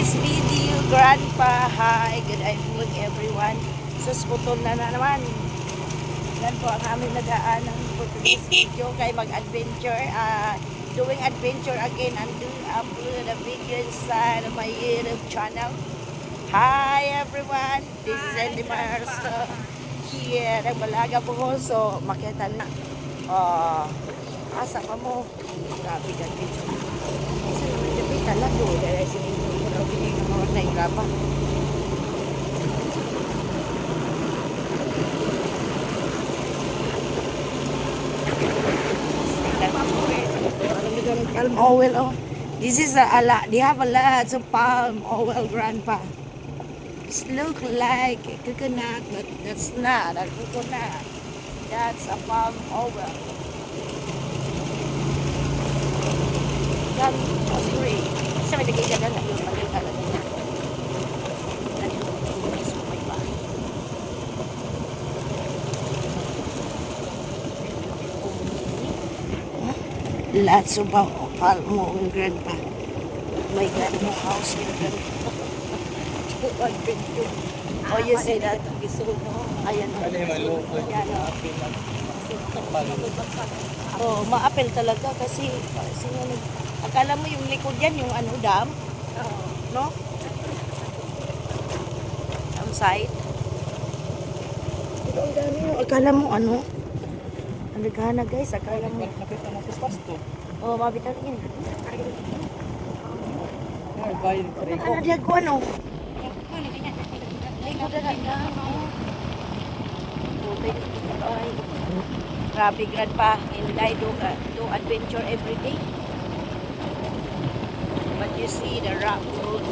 today's video, Grandpa. Hi, good evening everyone. Susputol na naman. Yan po ang aming nadaanan for today's video. Kay mag-adventure. Doing adventure again and doing upload a video inside of my YouTube channel. Hi everyone. This is Andy Mars. Here, nagbalaga po ko. So, makita na. Asa pa mo. Grabe ka dito. Kasi naman dito talaga. Dahil sinigil ko na pinigil ng mga nairapa. Palm oil, oh. This is they have a lot of palm oil, Grandpa. It looks like a coconut, but that's not a coconut. That's a palm oil. Yan, sorry. Sa may lagay ka na yung pagkakalat niya. Lots of palm oil, Grandpa. My God, no house here, Grandpa. Oh, you see that? Ayan. Oh, maapel talaga kasi akala mo yung likod yan, yung ano, dam? No? Dam side. Pero ang dami yung, akala mo ano? Ang nagana guys, akala mo. Nakita mo sa pasto. Oh, mabitan yun. Ano dia ko ano? Likod na lang. Grabe, Grandpa. And I do adventure every day. But you see the rock road.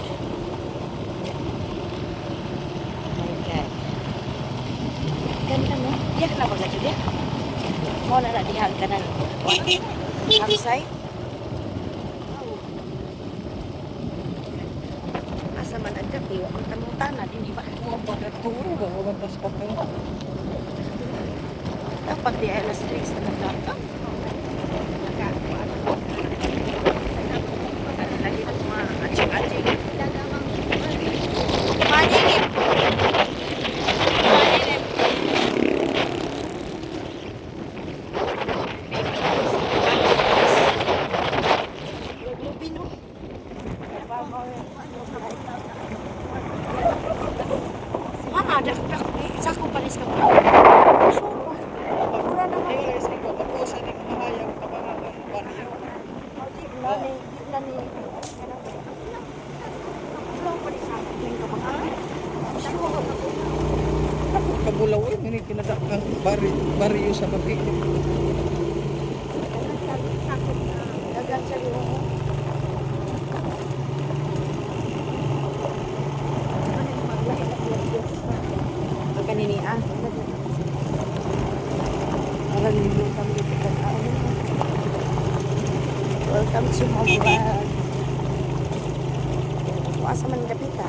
My God. Ganda, no? Diyan ka na ba sa diyan? Mo na diyan ka na. Outside? Asa man ang gabi? Ang tamutana din, di ba? Pagkaturo ba? Huwag pas pa kayo. Dapat di alas 3 na nagkaka. Lagi ng mga aching-aching. Maningip! Maningip! Lubino. Mama, sa ko panis ka pa. Kabulaw yun, hindi kinadakang bariyo sa bakit. Kaninian. Welcome to my vlog. Asa man dapita.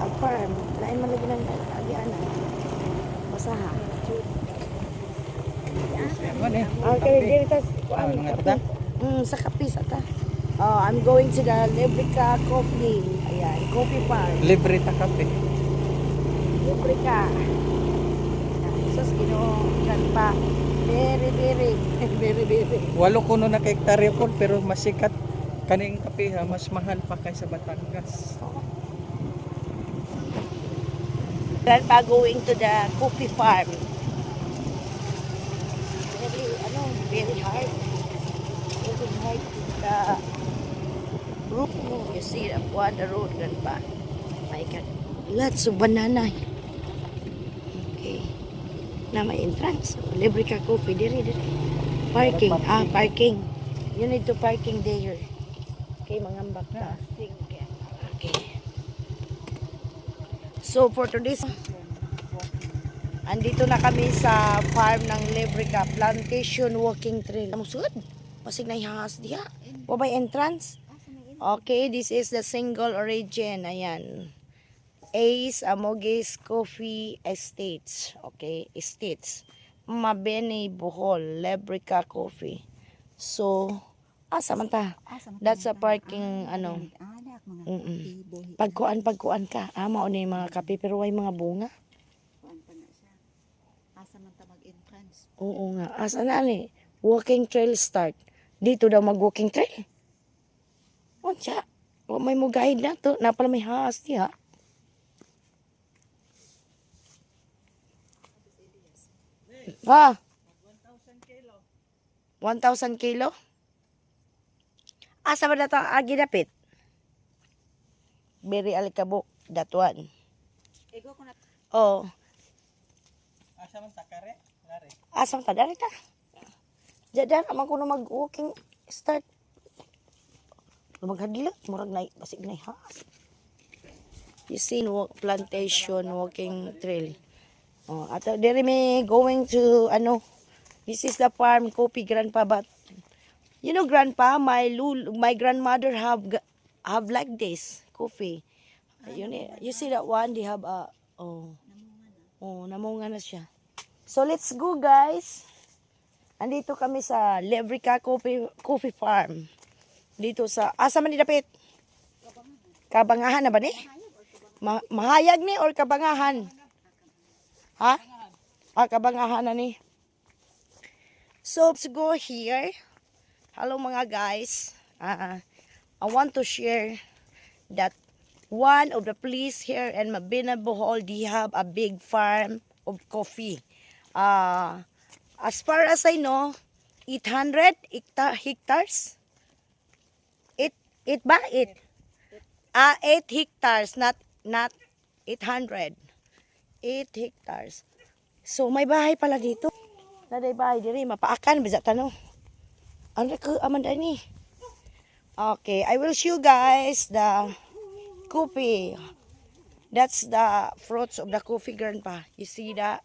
Ang farm. Lain man lagi ng agianan. Basaha. Okay, dito sa kapis ata. Oh, I'm going to the Lebrica Coffee. Ayan, coffee farm. Libre ta kape. Lebrica. Sus, Grandpa. Very, very, very, very. Walo kuno na kay hektarya po, pero masikat kaning kape ha, mas mahal pa kaysa Batangas. Grandpa going to the coffee farm. Very hard. Very hard. The roof. You see the road, Grandpa. My God. Lots of banana. Okay. Na may entrance. Lebrica Coffee. Diri. Parking. Parking. You need to parking there. Okay, mangambak ka. Okay. So, for today's andito na kami sa farm ng Lebrica Plantation Walking Trail. Musud, pasig na ihas diha. Wabay entrance. Okay, this is the single origin. Ayan. Ace Amoges Coffee Estates. Okay, Estates. Mabini, Bohol, Lebrica Coffee. So, asa man ta? That's a parking, ano. bulaklak, mga Mm-mm. kape, buhi. Pagkuan ka. Mao ni mga kape pero way mga bunga. Kuan pa na siya. Asa man ta mag-entrance. Oo nga. Asa na ni? Walking trail start. Dito daw mag-walking trail. O siya. O may mo guide na to. Napala may haas niya. Ha? 1,000 kilo? Asa ba na ito ang ginapit? Very alikabok. That one. Ego ko na Oh. Asa man takare? Lare. Asam ta dari ta? Jada naman ko na mag-walking start. Maghadila, murag na basig na haas. You see, plantation walking trail. Oh, at dere me going to this is the farm coffee grandpa, but you know grandpa, my grandmother have like this coffee. You see that one, they have a namunga na siya. So let's go guys. Andito kami sa Lebrica Coffee Farm. Dito sa asa man didapit? Kabangahan na ba ni? Mahayag ni or Kabangahan? Ha? Kabangahan na ni. So let's go here. Hello mga guys. I want to share that one of the place here in Mabini, Bohol, they have a big farm of coffee. As far as I know, 800 hectares. 8 hectares, not 800. 8 hectares. So may bahay pala dito. Naday bahay diri mapaakan bisa tanong. Ano ko amanda ni? Okay, I will show you guys the coffee. That's the fruits of the coffee, grandpa. You see that?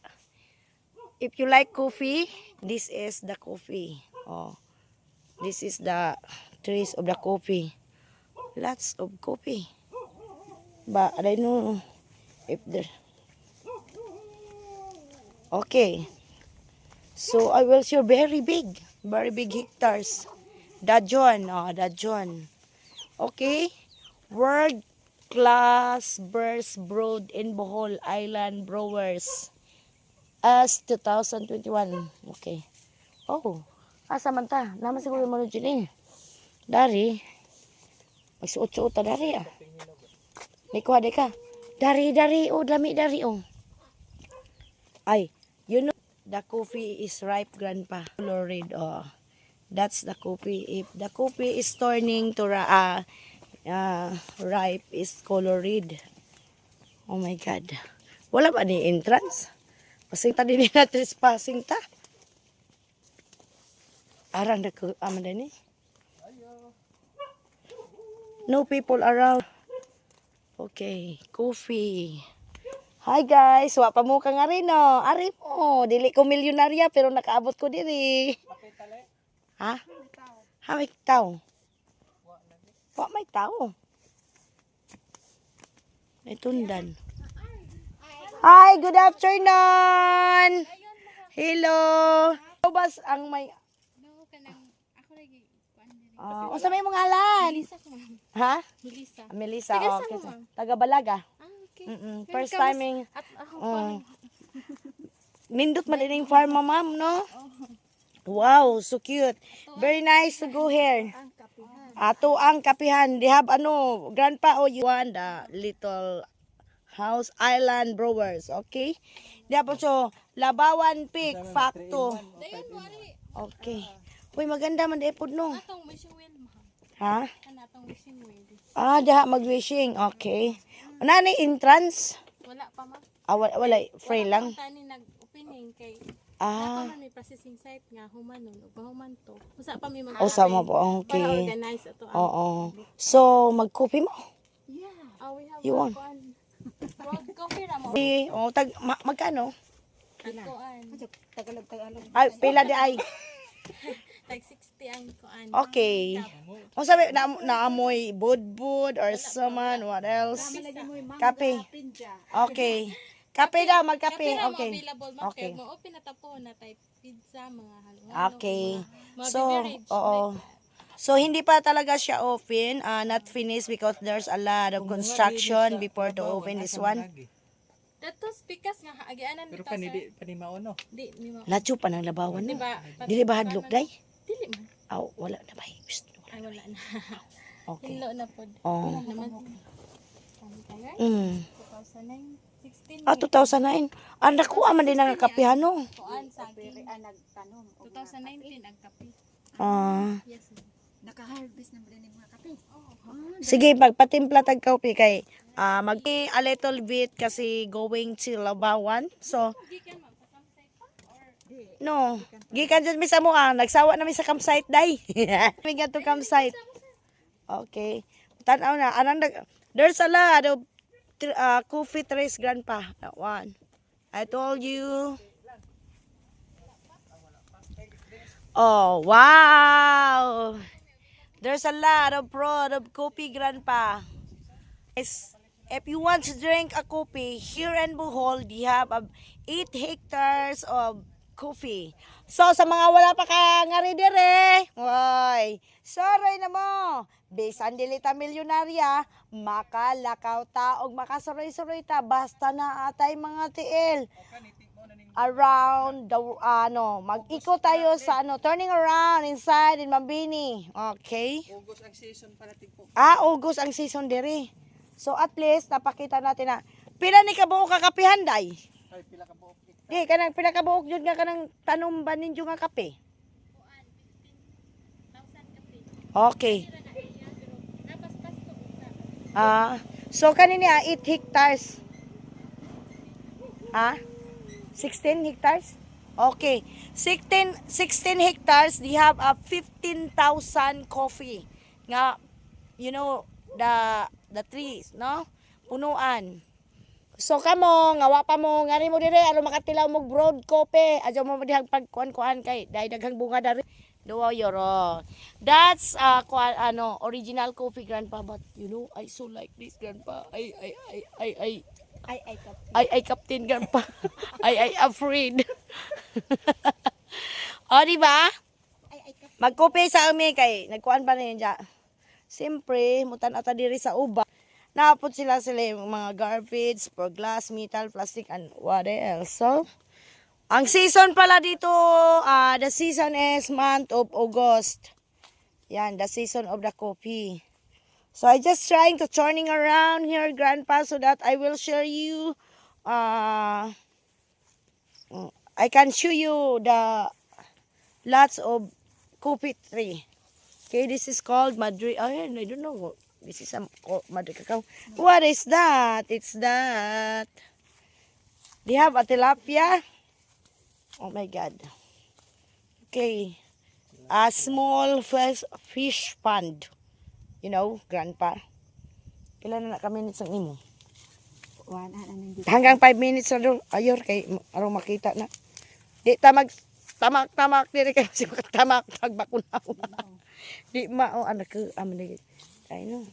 If you like coffee, this is the coffee. Oh, this is the trees of the coffee. Lots of coffee. But I don't know if there. Okay. So I will show very big hectares. Dajon, Dajon. Okay. World class burst brewed in Bohol Island Brewers as 2021. Okay. Oh, asa man ta? Naman siguro mo dyan Dari. Magsuot-suot ta dari ah. Nikuha de ka. Dari, dami dari Ay, you know, the coffee is ripe, grandpa. Colored, that's the coffee. If the coffee is turning to ripe, is colored. Oh my God. Wala ba ni entrance? Pasing ta din na trespassing ta. Arang na ko amanda ni. No people around. Okay, coffee. Hi guys, wa pa mo ka nga rin Ari mo, dili ko milyonarya pero nakaabot ko diri. Ha? Ha, may tao? Wa may tao. May tundan. Hi, good afternoon. Hello. Bas ang may unsa may mga ngalan? Melissa ko, ma'am. Ha? Melissa. Melissa, Taga okay. saan mo, ma'am? Taga Balaga. Okay. First timing. At ako Nindot malining farm, ma'am, no? Wow, so cute. Very nice to go here. ang kapihan. Ato ang kapihan. They have grandpa you want the little house island brewers, okay? Di po so Labawan Peak Facto. Dayon mo ari. Okay. Uy, maganda man depod no. Atong wishing well, ma'am. Ha? Atong wishing well. Diha mag-wishing. Okay. Una ni entrance? Wala pa, ma'am. Wala, free lang. Tani nag-opening kay Ah. Dapat man may processing site nga humanon ug human to. Usa pa may mga Sama po. para Okay. organize ato ang. Oo. So, mag-coffee mo? Yeah. We have You want? Road coffee ra mo. Magkano? Kuan. Tagalog. Ay, pila di ay. Like 60 ang kuan. Okay. Kung sabi, naamoy budbud or suman, what else? Kape. Okay. Kape daw, magkape. Kapira Okay. mo available, ma'am. Okay. Kaya mo open na tapo na type pizza, mga halo-halo. Okay. mga So, beverage, oo. like that. So hindi pa talaga siya open, not finished because there's a lot of construction before to open this one. Datos pikas nga agianan Pero bitaw, kani sir. di pa ni maono. Di ni mo. Lacho pa ng labawan Di no. ba? Dili ba hadlok day? Dili man. Aw, wala na ba? Psst, Ay wala. wala na. Okay. Hilo na pod. Oh. Naman. Ano kaya? Mm. 2009, 16. 2009. Anak ko man din nangakapihan no. Kuan sa akin. Nagtanom. 2019 agkape. Yes. ma'am. Naka-harvest na din yung mga kape. Sige, magpatimpla tag kape kay mag a little bit kasi going to Labawan. So, Gikan ma'am sa campsite pa or no. Gikan dyan mi sa mo nagsawa na mi sa campsite day. We got to campsite. Okay. Tanaw na there's a lot of coffee trees, grandpa. That one. I told you. Oh, wow. There's a lot of prod of coffee, grandpa. Yes. If you want to drink a coffee, here in Bohol, you have 8 hectares of coffee. So, sa mga wala pa ka nga dire, oy, sorry na mo. Bisan dili ta milyonarya, makalakaw ta og makasuroy-suroy ta basta na atay mga tiil. Around the mag-ikot tayo sa turning around inside in Mambini. Okay? August ang season pala tigpo. August ang season dire. So at least napakita natin na pila ni kabuok kakapihan day. Ay pila ka buok. Di kanang pila kabuok jud nga kanang tanom ba ninyo nga kape. kuan 15,000 kape. Okay. Napas-pas to usa. So kanini 8 hectares. 16 hectares? Okay. 16 hectares, they have 15,000 coffee. Nga, you know, the trees, no? Punuan. So kamo, ngawa pa mo, ngari mo dire, aron makatilaw mo broad coffee. Adyo mo dihang pagkuan-kuan kay, dahil daghang bunga dari. Duwa yoro. That's original coffee, grandpa. But you know, I so like this, grandpa. Ay, Captain Grandpa. ay, afraid. O, diba? Magkope sa amin kay, nagkuhan pa na yun dyan. Siyempre, mutan ata diri sa uba. Napot sila yung mga garbage, for glass, metal, plastic, and what else. So, ang season pala dito, the season is month of August. Yan, the season of the coffee. So I just trying to turning around here, grandpa, so that I will show you. I can show you the lots of coffee tree. Okay, this is called Madrid. Oh, I don't know. This is a Madrid cacao. What is that? It's that. They have a tilapia. Oh my God. Okay, a small fish pond. You know, grandpa. Ilan na ka-minutes ang imo? Hanggang 5 minutes na doon. Ayor, kay araw makita na. Di tamak diri kay si tamak pagbakunaw. Di anak ko aman ay no.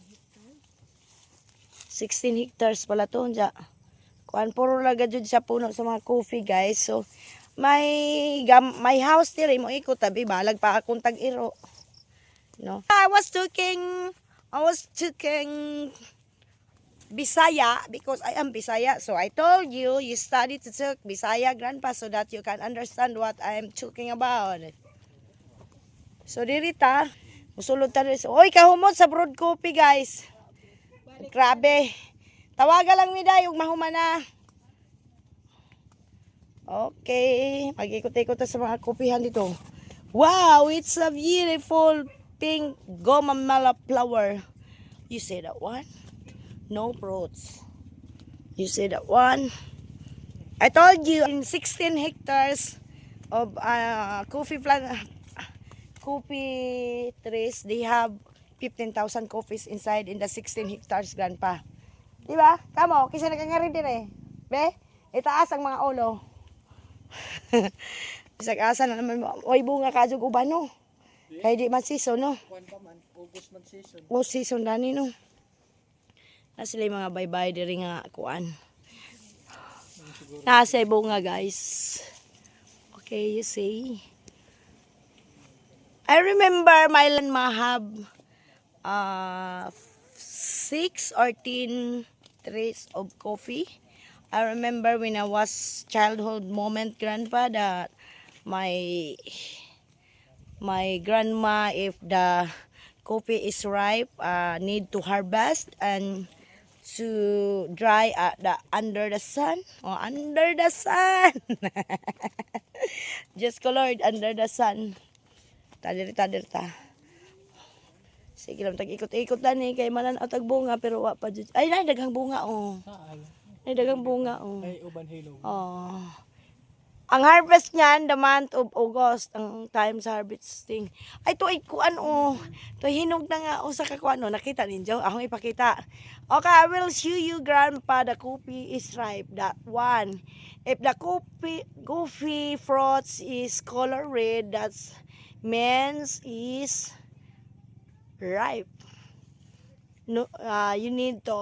16 hectares pala to ja. Kuan puro laga jud sa puno sa mga coffee, guys. So may house diri mo ikot tabi balag pa akong tag-iro. No. I was talking Bisaya because I am Bisaya. So I told you study to talk Bisaya, grandpa, so that you can understand what I am talking about. So dirita, musulod ta rin. Oy, kahumot sa broad coffee, guys. Grabe. Tawaga lang mi day ug mahumana. Okay, mag-ikot-ikot ta sa mga kopihan dito. Wow, it's a beautiful pink gomamala flower. You see that one? No fruits. You see that one? I told you in 16 hectares of coffee trees, they have 15,000 coffees inside in the 16 hectares, grandpa. Diba? Kamo, kisa nagangari din eh. Be, itaas ang mga ulo. Isag-asa na naman, oy bunga kajug uban no. Kaya di man season no. Kuan pa man, August man season. O season dani no. Na sila yung mga bye-bye diri nga kuan. Nasa bunga, guys. Okay, you see. I remember my grandma have 6 or 10 trays of coffee. I remember when I was childhood moment, grandpa, that my grandma, if the coffee is ripe, need to harvest and to dry under the sun. Oh, under the sun. Just colored under the sun. Tadir-tadir. Sige lang, tag-ikot-ikot lang eh. Kay manan o tagbunga, pero wa pa dyan. Ay, daghang bunga, oh. Ay, daghang bunga, oh. Ay, uban hilo. Oh. Ang harvest niyan, the month of August, ang time sa harvesting. Ay, ito ay kuan, oh. Ito ay hinog na nga, oh, sa kakuan, oh. Nakita ninyo? Akong ipakita. Okay, I will show you, grandpa, the coffee is ripe. That one. If the coffee fruits is color red, that's means is ripe. No, you need to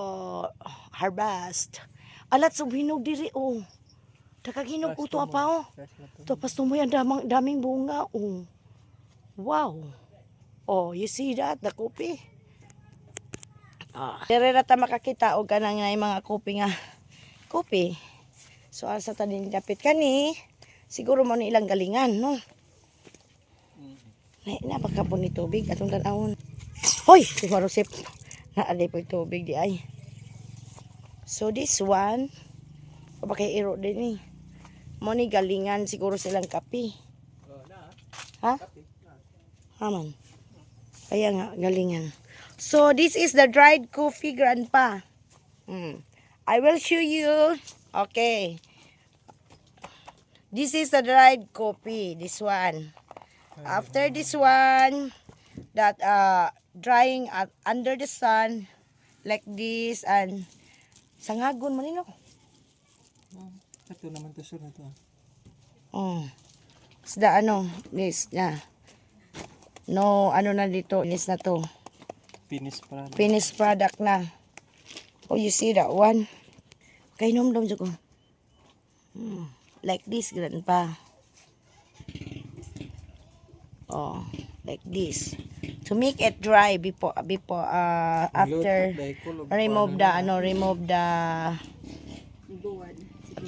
harvest. Alat sa hinog diri, oh. Nakaginog ko to pa, oh. Tapos tumoy ang daming bunga, oh. Wow. Oh, you see that? The coffee. Dire rata makakita og kanang nga mga coffee nga. Coffee. So asa ta din dapit kani? Siguro mo ni ilang galingan, no? Na pagkapon ni tubig atong tan-awon. Hoy, si Marusip. Naali po tubig di ay. So this one, papakairo din eh. Mo ni galingan siguro silang kape. Ha? Haman. Kaya nga galingan. So this is the dried coffee, grandpa. I will show you. Okay. This is the dried coffee. This one. After this one, that drying under the sun like this and sangagon man nino. Ito naman to sir na to. Isda ano, this na. No, ano na dito, this na to. Finished product na. Oh, you see that one? Kay nom-dom ko. Like this, grandpa. Oh, like this. To make it dry before after remove the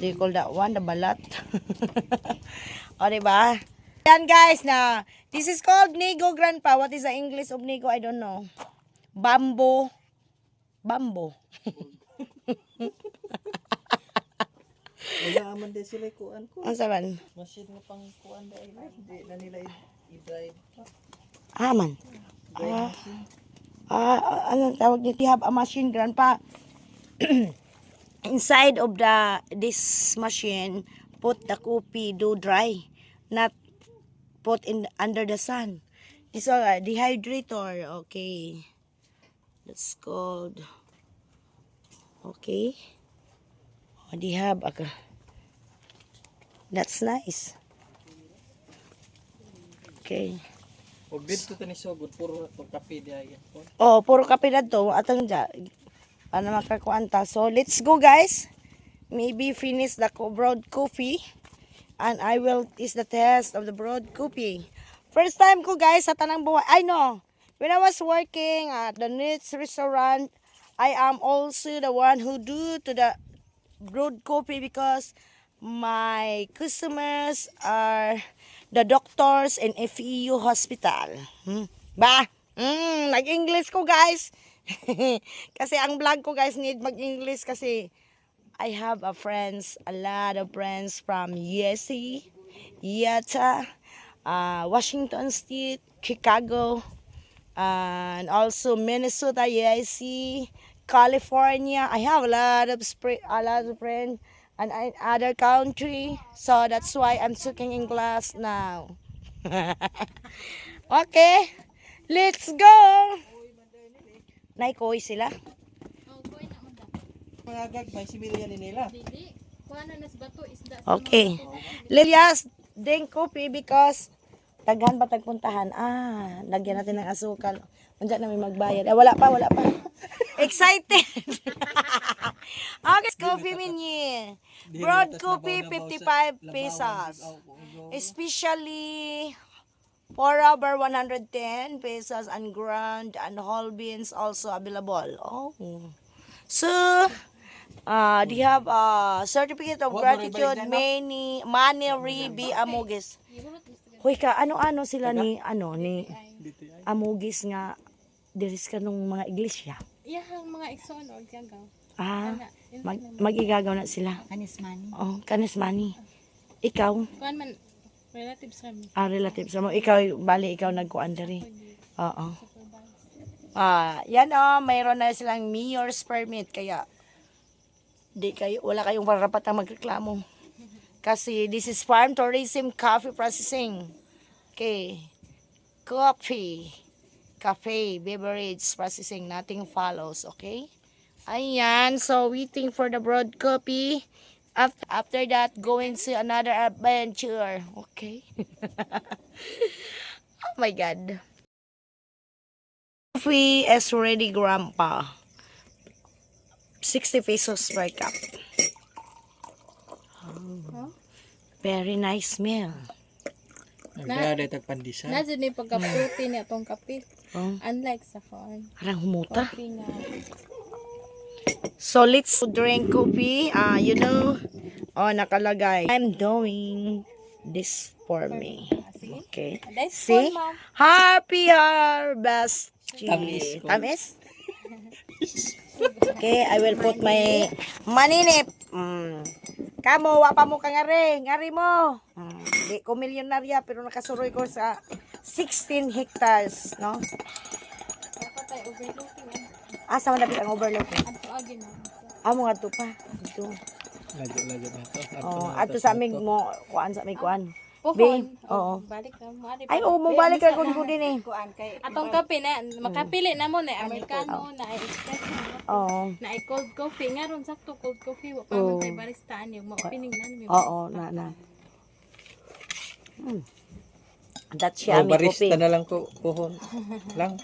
do you call that one, the balat? O, diba? Yan guys, na this is called nigo, grandpa. What is the English of nigo? I don't know. Bamboo. Wala man din sila kuan ko. Ang saban? Machine nga pang kuan dahil hindi na nila i-drive. Man. Anong tawag dito? You have a machine, grandpa. Inside of this machine, put the coffee, do dry, not put in under the sun. This is a dehydrator. Okay, that's called. Okay. They have a. That's nice. Okay. Og dito tani sugod puro kape di ay. Oh, puro kape na to. Atang dyan. Ano makakuanta. So, let's go guys. Maybe finish the broad coffee. And I will is the test of the broad coffee. First time ko guys sa tanang buhay. I know. When I was working at the Nits restaurant, I am also the one who do to the broad coffee because my customers are the doctors in FEU hospital. Ba? Nag-English ko guys. Kasi ang vlog ko guys need mag-English kasi I have a lot of friends from USC, Utah, Washington State, Chicago, and also Minnesota, USC, California. I have a lot of friends and other country, so that's why I'm speaking English now. Okay, let's go. Naikoy sila. Oh, kuha na mo da. Mga gagmay similya ni nila. Dili. Kuha na nas bato isda. Okay. Lilias, drink coffee because taghan ba tagpuntahan? Lagyan natin ng asukal. Andiyan na may magbayad. Wala pa. Excited. Okay, coffee menu. Broad coffee, 55 pesos. Especially For rubber, 110 pesos, and ground and whole beans also available. Oh. So, do you have a certificate of gratitude, money, Ribi, Amugis? Hoy ka, ano-ano sila ni Amugis nga, diris ka nung mga iglesia? Iyahang mga igsoon o gagaw. Ah, magigagaw na sila. Kanis money. Oh, kanis money. Ikaw, Kuan man, relatives kami. relatives mo. Ikaw, bali, ikaw nagkuan diri. Oo. Yan mayroon na silang mayor's permit, kaya wala kayong karapatang magreklamo. Kasi this is farm tourism coffee processing. Okay. Cafe, beverage processing, nothing follows, okay? Ayan, so waiting for the broad copy. After that, going to another adventure. Okay. Oh my God. Coffee is ready, Grandpa. 60 pesos per cup. Oh, very nice meal. Nagdada tag pandesal. Nasa ni pagka-protein ni atong kape. Oh, Unlike sa kuan. parang humuta. Coffee nga. So let's drink coffee. Nakalagay. I'm doing this for me. Sige. Okay. That's See? Ma'am. Happy harvest. Tamis. Tamis? Okay, I will put my maninip. Kamo, wapa mo ka nga rin. Ngari mo. Di ko milyonarya, pero nakasuroy ko sa 16 hectares, no? Dapat tayo overlooking. Asa man dapat ang overlooking? Ato agi na. Amo nga to pa. Ito. Lago na to. Ato sa amig mo, kuan sa amig kuan. Pohon. Be, oo. Balik na mo. Ay, mo balik ka kung din eh. Kuan kay Atong kape na, makapili na mo na Americano, na espresso, Oo. na cold coffee. Nga ron, sakto cold coffee. Wa pa man kay baristaan yung ma-opening na namin. Oo, na. That's Oh, yummy barista coffee. na lang ko kuhon. Lang.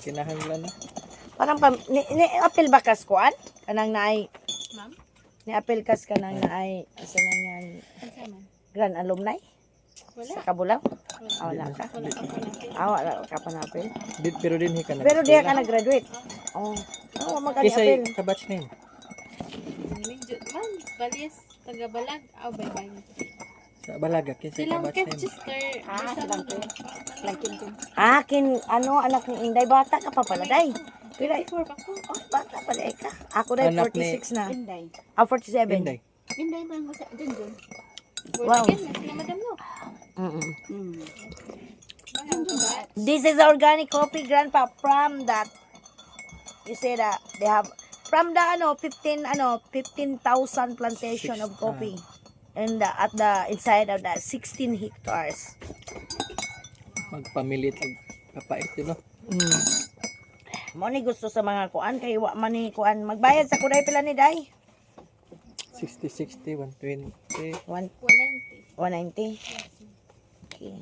Kinahanglan na. Parang ni apil bakas kuan? Kanang naay Ma'am? ni apil kas kanang naay asa na yan Ano man? grand alumni Wala. sa Kabulaw. Wala ka. Wala ka pa natin. Wala ka pa na apil. Pero din hi ka na. Pero diya ka nag-graduate. Oh. Magkani Kisay apil. kabatch na yun. Medyo, man, balis, taga-balag. Aw, bye-bye. Sa Balaga. Kisay Silang kabatch na yun. Ketchester. silang Kin. Anak ni Inday, bata ka pa pala, day. Pila, Before pa ko. bata pala ka. Ako day, Anak ni- 46 na. Inday. 47. Inday. Inday man mo sa dun. Wow. Again, mas na madam no. This is organic coffee, Grandpa, from that, you say that, they have, from the, 15,000 plantation of coffee. And at the inside of that 16 hectares. Magpamilit ag kapait yun, no? Mo ni gusto sa mga kuan kay wa man ni kuan magbayad sa kuday pila ni day 60, 120. 190. 190. Okay.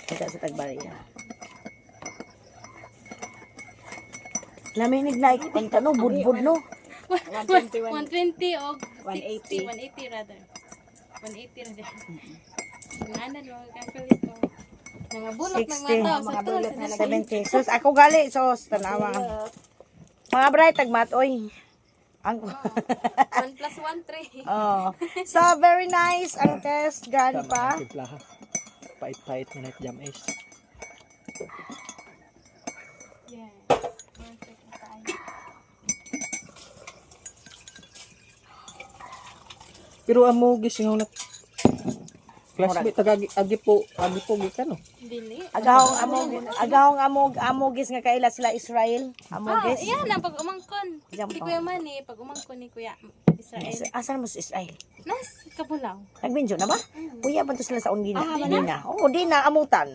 Kita sa tagbariya. Naminig na ikon no budbud no. 121. 120 o 180. 180 rather. 180 rather. Ano no, kapalit ko. Mga bulok ng 60, mataw mga sa to. bulok na 70. Sus ako gali sos tanawa. Mga bray tagmat oy. Ang 1 plus 1, 3. oh. So very nice ang test Grandpa. Timplaha. Pait-pait na net jam ice. Yes. Perfect na tayo. Pero amo gising na classmate agi po gikan no. Dili. Agahong amogis nga kaila sila Israel. Amogis. Yan ang pag umangkon. Yan Si pa. Kuya Manny, pag umangkon ni Kuya Israel. Asan mo sa Israel? Nas, Kabulaw. Nagbinjo na ba? Kuya ba to sila sa Undina? Di na. Oo, di na amutan.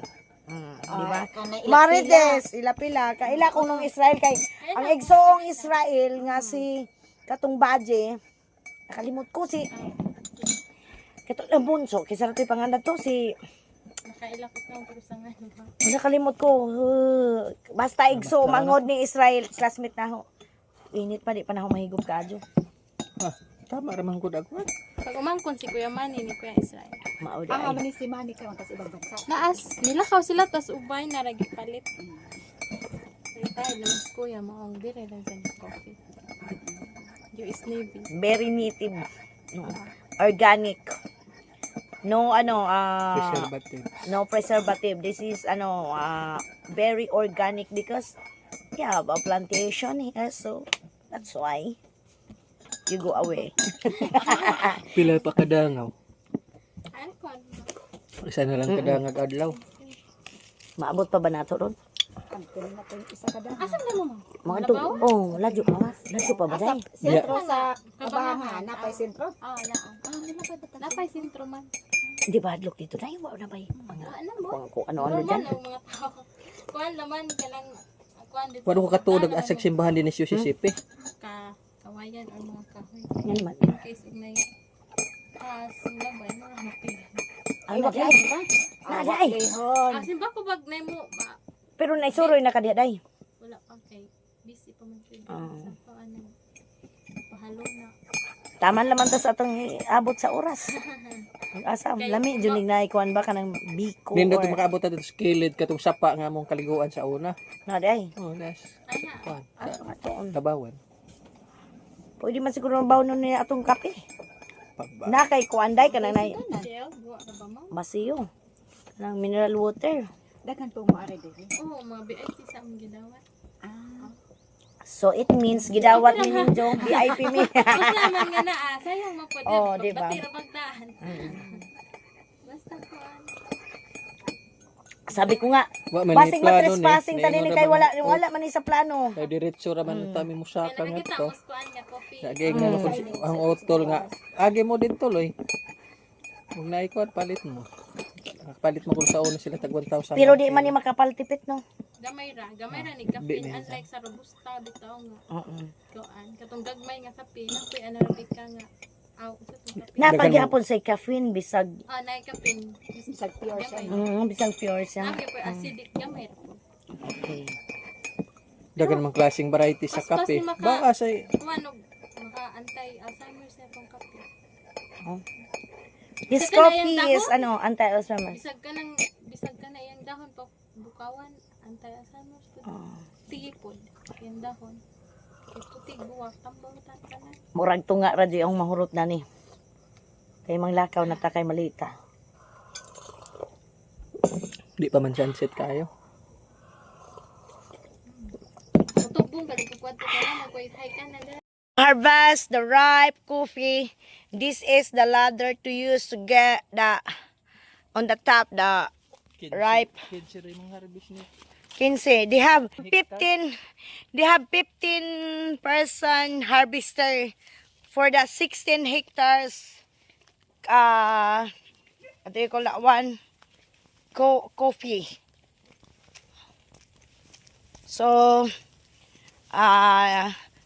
Di ba? Marites, ila-pila. Kaila ko nung Israel kay ang igsoong Israel nga si katong Baje. Nakalimot ko si Kato lang bunso, kisa na ito'y panganda to si Nakailakot na ang purusangan. nakalimot ko. Basta igso mangod ni Israel, classmate na ho. Init pa, di pa na ho mahigop kadyo. Tama ramang ko dagwan. Pag umangkon si Kuya Manny ni Kuya Israel. Mauda Ang ay. aman ni si Manny karon tas ibang bansa. Naas, nilakaw sila tas ubay na ragi palit. Kaya tayo lang si Kuya maong dire lang sa coffee. US Navy. Very native. No. Organic. No Preservative. no preservative. This is very organic because you have a plantation here, so that's why you go away. Pila pa kadangaw. Ano ko? Isa na lang kadangag adlaw. Maabot pa ba nato ron? Ang kunin na to yung isa kada. Asan na mo? Mga to, oh, ladyo pa ba day? Sentro sa kabahangan na pay sentro. Ah, naa. Nilapay ba ta? Napay sentro man. Di ba hadlok dito day? Wala na ba mga Ano mo? kung ano-ano Normal dyan? ang mga tao. Kuan naman kanang kuan dito. Walo ko katudag asag simbahan din si Sisipi. Kawayan or mga kahoy. Yan man. In case ignay sulabay mo mapil. Ay, day. Day. Lehon. Asin ba ko bag nay mo ba? Pero naisuroy na ka diya day. Wala pa kay busy pa man siya. Ah. Sa paano? Pahalo na. Taman laman to sa atong abot sa oras. Asa lami junig na ikuan ba kanang biko Nindot or makaabot ta sa skilid katong sapa nga mong kaliguan sa una. na day. Oh, das. Ay na. Kuan. Asa nga to? Tabawan. Pwede man siguro mabaw nun ni atong kape. Pagba. Na kay kuan day kanang na Gel, buwa ka ba mo? masiyo. Kanang mineral water. Daghan po mo ari diri. Oo, mga VIP sa among gidawat. Ah. So it means gidawat ni ninyo VIP mi. Basta naman nga na sayang mo pud. Oo, diba? Batira pagdaan. Basta kuan. Sabi ko nga, Wa man ni basing plano matrespassing ni. tani ni kay wala man ni sa plano. Kay diretso ra man ta mi Kaya musaka nga nakikita to. mo sa kuan nga coffee. Lagi nga ang utol nga. Agi mo din tuloy. Kung naikot palit mo. Palit mo kung sa una sila tag 1,000. Pero di man ni makapaltipit no. Gamay ra ni kape Di minsan. unlike sa robusta bitaw nga. Oo. Kuan katong gagmay nga kape nang kuy anarabik ka nga. Aw sa tong kape. Napagyapon sa caffeine bisag Nay kape. Bisag pure siya. bisag pure siya. Nabi po acidic gamay ra po. Okay. Dagan mang klaseng variety sa Pas-pas kape. ni maka- Baka say Kuan og maka anti-Alzheimer's na tong kape. This Sa coffee kanayang is dahon? anti-Alzheimer's. Bisag ka na yang dahon pa bukawan anti-Alzheimer's po. Tigi pod yang dahon. Ito tiguwa tambang tatanan. Murag tunga ra di ang mahurot na ni. Kay manglakaw na ta kay malita. di pa man sunset kayo. Tugbong balik ko kwadto ka na magwait high ka na dira. Harvest the ripe coffee. This is the ladder to use to get the on the top the ripe. Kids rin mga harvest ni. 15. They have 15 person harvester for the 16 hectares what do you call that one? Coffee. So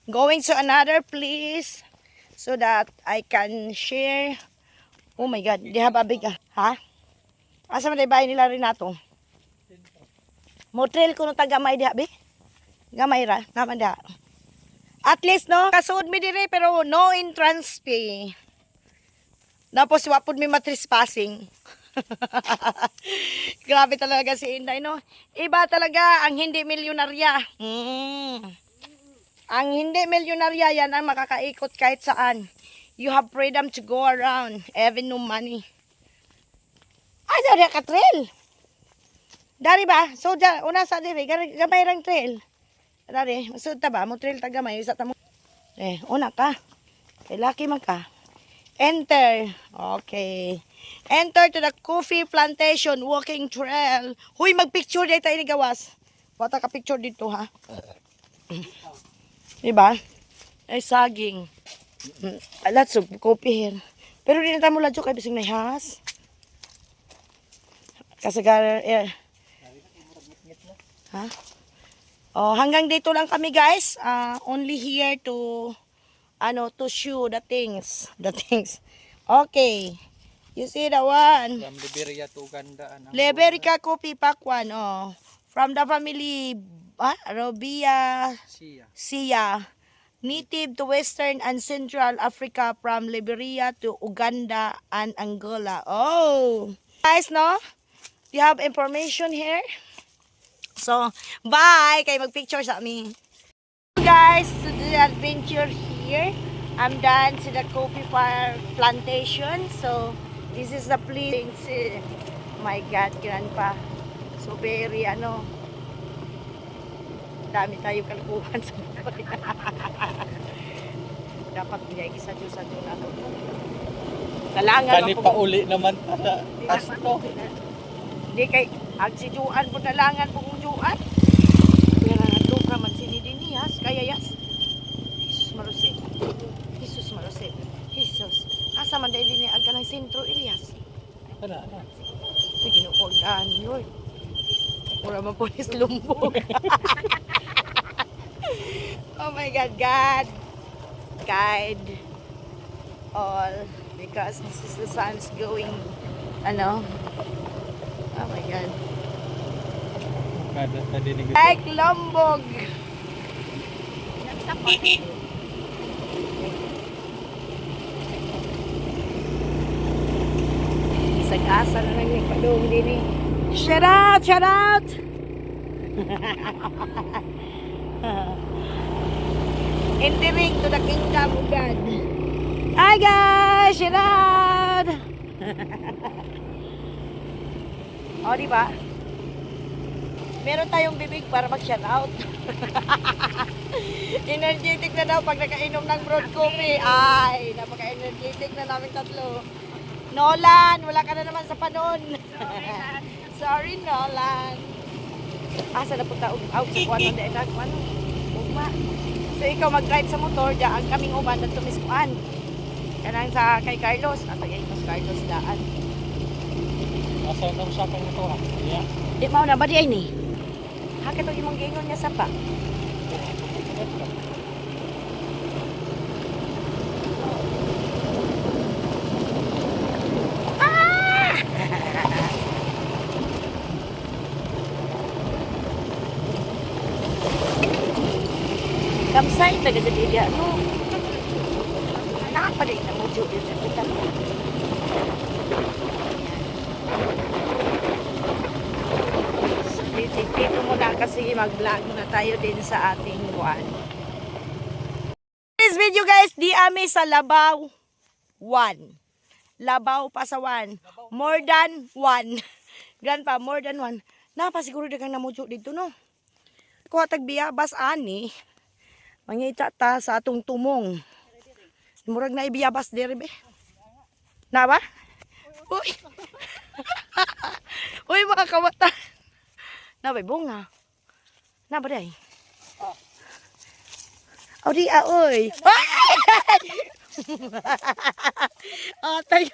going to another place so that I can share. Oh my god, they have a big ha? Asa man bahay nila rin nato? Motel ko no tagamay diha be. Gamay ra naman diha. At least no, kasuod mi dire pero no entrance fee. Tapos wapod mi matrespassing. Grabe talaga si Inday no. Iba talaga ang hindi milyonarya. Ang hindi milyonarya yan ang makakaikot kahit saan. You have freedom to go around even no money. Ay, dari ka trail. Dari ba? So, una sa diri, gamay rang trail. Dari, masud ta ba? Mo trail ta gamay, isa ta mo. Una ka. Kay laki man ka. Enter. Okay. Enter to the coffee plantation walking trail. Huy, magpicture dito ini gawas. Wata ka picture dito ha. Diba? Ay saging. Lots of coffee here. Pero di na tayo mula kay bising na ihas. Kasagar ha? Oh, hanggang dito lang kami guys. Only here to to show the things. Okay. You see the one. From Liberia to Uganda. Liberica coffee pakwan from the family Robia Siya. Sia. native to Western and Central Africa from Liberia to Uganda and Angola. Oh! Guys, no? You have information here? So, bye! Kay mag-picture sa amin. Guys, to the adventure here. I'm done to the coffee plantation. So, this is the place. My God, grandpa. So, very, dami tayo kalkuhan sa buhay. Dapat bigay isa Diyos sa Diyos nato. Talangan Kani pa uli naman para asto. Hindi kay, agsiduan po talangan po kong duan. Kaya nga ka man sinidiniyas, kaya yas. Jesus Marosep. Jesus Marosep. Jesus. Asa man dahil din agka ng sentro, Elias. Ana. Uy, ginukordaan yun. Mura man po is lumbog. Oh my God, God. Guide all. Because this is the sun's going, oh my God. Kada tadinig. Like lumbog. Isag-asa na lang yung padung din eh. Shout out! Shout out! Entering to the kingdom of God. Hi guys! Shout out! O, diba? Meron tayong bibig para mag-shout out. Energetic na daw pag nakainom ng broad coffee. Ay, napaka-energetic na namin tatlo. Nolan, wala ka na naman sa panon. Sorry, Nolan. Asa na punta out sa kuwan ng dainag. Ugma. So, ikaw mag-drive sa motor, daan kaming uban at tumiskuan. Kanang sa kay Carlos. At kay Carlos daan. Asa daw sa pang ito ha. Yeah. Di mao na ba di ay ni? Hakit ang imong gingon niya sa pa. Kamsay taga sa dia no. Nakapalik na mo jud sa kita. Dito muna kasi mag-vlog muna tayo din sa ating buwan. This video guys, di ami sa Labaw 1. Labaw pa sa 1. More than 1. Grandpa, more than 1. Napa siguro dagang namujo dito no. Kuha tag biyabas ani. Mangita ta sa atong tumong. Murag na ibiyabas diri be. Na ba? Uy. Uy mga kawata. Na ba bunga? Na ba day? Oh di oy. Tay.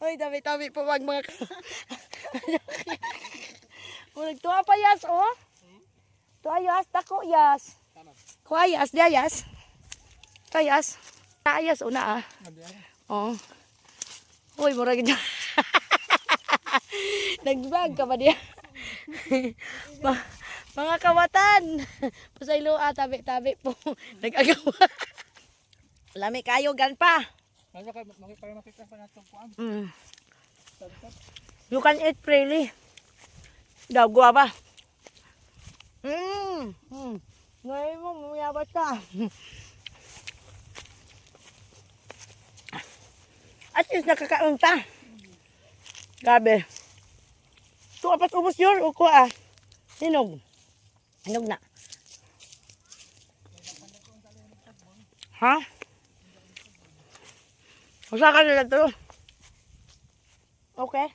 Oy, tabi-tabi po wag mga. Murag tuwa pa yas oh. Tuwa yas dako yas. Kuha yas dia yas. Tuwa yas. Ayas una ah. Oh. Uy, murag. Nagbag ka ba diya? Mga kawatan. Pasaylo tabi-tabi po. Nag-agawa. Lami kayo ganpa. You can eat freely. Daw gua ba? Ngayon mo, muyabas ka. At least nakakaon ta. Grabe. Ito apat ubos yun. Uko ah. Hinog. Hinog na. Ha? Usa ka nila ito. Okay.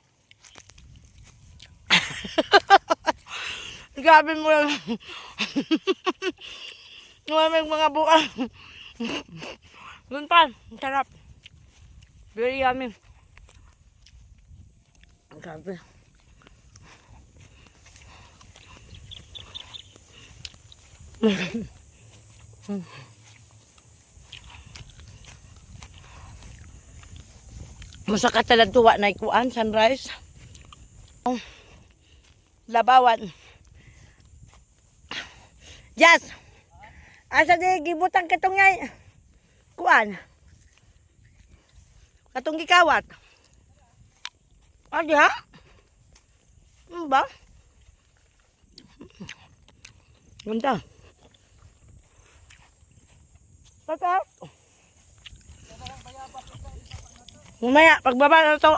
Grabe mo lang. May mga buka. Doon pa. Sarap. Very yummy. Grabe. Masaka talaga tuwa na ikuan, sunrise. Labawan. Jas. Asa di gibutang katong ngay. Kuan. Katong gikawat. Adi ha? Ba? Ganda. Tatat. Mamaya, pagbaba na ito.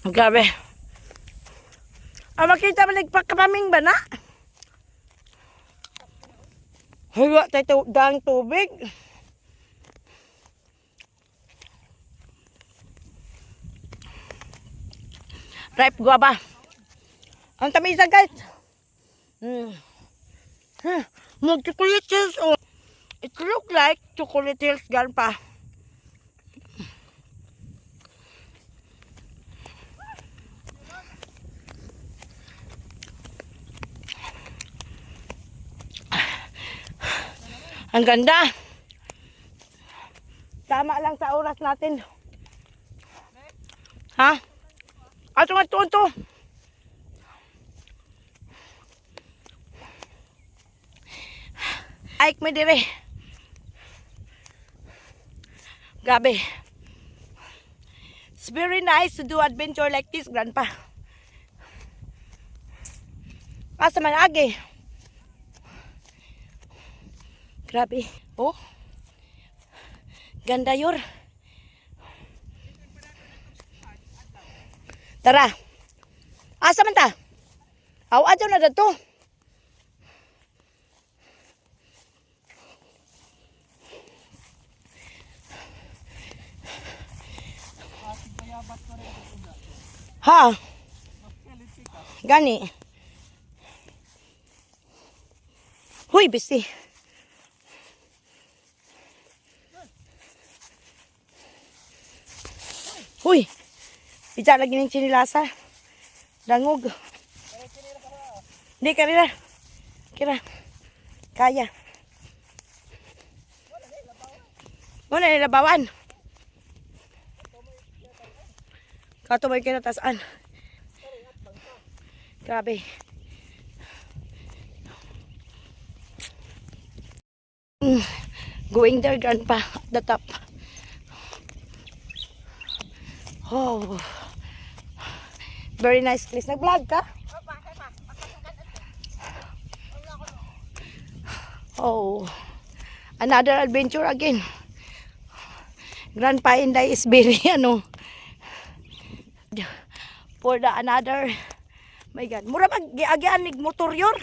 Grabe. Makita mo nagpakapaming ba na? Hiwa tayo daang tubig. Ripe guava. Ang tamisa guys. Mag chocolate hills. Oh. It look like chocolate hills gan pa. Ang ganda. Tama lang sa oras natin. Ha? Ato nga to. Aik me dire. Grabe. It's very nice to do adventure like this, grandpa. Asa man agi. Grabe. Oh. Ganda yor. Tara. Asa man ta? Aw adto na dato. Ha? Gani. Huy, bisi. Huy. Bija lagi ng sinilasa. Dangog. Di karira. Kira. Kaya. Wala nilabawan. Katumay kinatasan. Grabe. Going there, grandpa, at the top. Oh. Very nice place. Nag-vlog ka? Oh. Another adventure again. Grandpa Inday is very, for the another, my God, mura mag-giagian nig motor yor.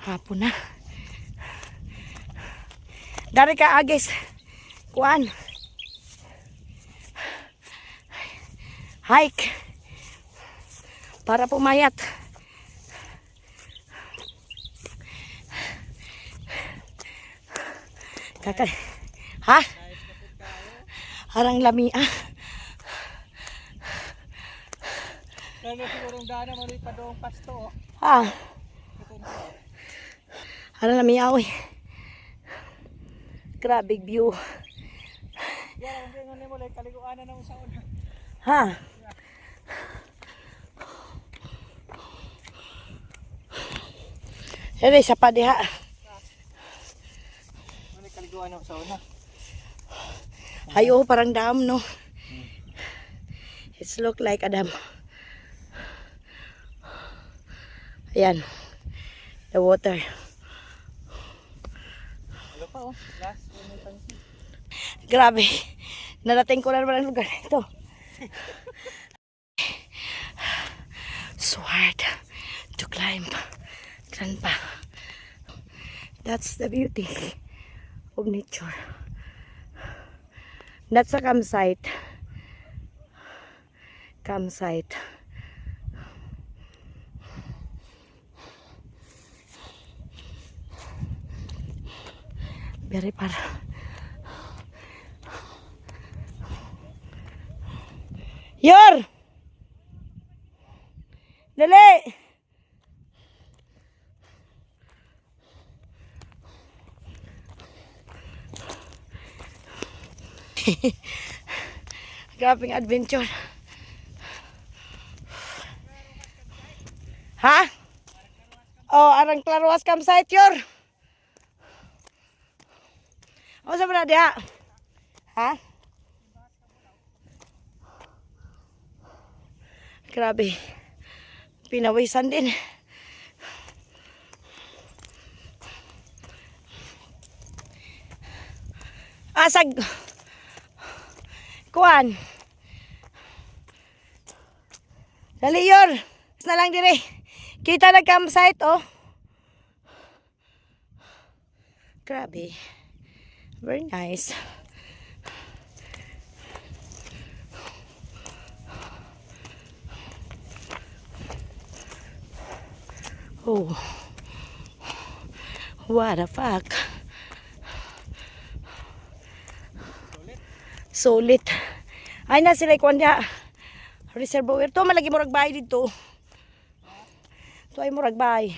Hapon na. Dari ka agis. Kuan. Hike. Para pumayat. Kakay. Ha? Harang lamia. Kaya sigurong dana mo rin pa doong pasto. Ha? Harang lamia oy. Grabe view. Yan, hindi nga mo lang kaliguan na sa una. Ha? Yan isa pa diha. Ano kaliguan na sa una? Ayo, parang dam, no? It's look like a dam. Ayan. The water. Ano pa oh? Last. Grabe. Narating ko na naman ang lugar ito. So hard to climb. Grandpa. That's the beauty of nature. That's a campsite. Campsite. Very para. Yor! Dali! Grabing adventure. Ha? Oh, arang Claroas campsite yor. O sa mana dia? Ha? Grabe. Pinawisan din. Asag. Kuan. Dali yor. Na lang dire. Kita na campsite oh. Grabe. Very nice. Oh. What the fuck? Solid. Ay na sila ikuan niya. Reservoir. To malagi mo ragbay dito. To ay mo ragbay.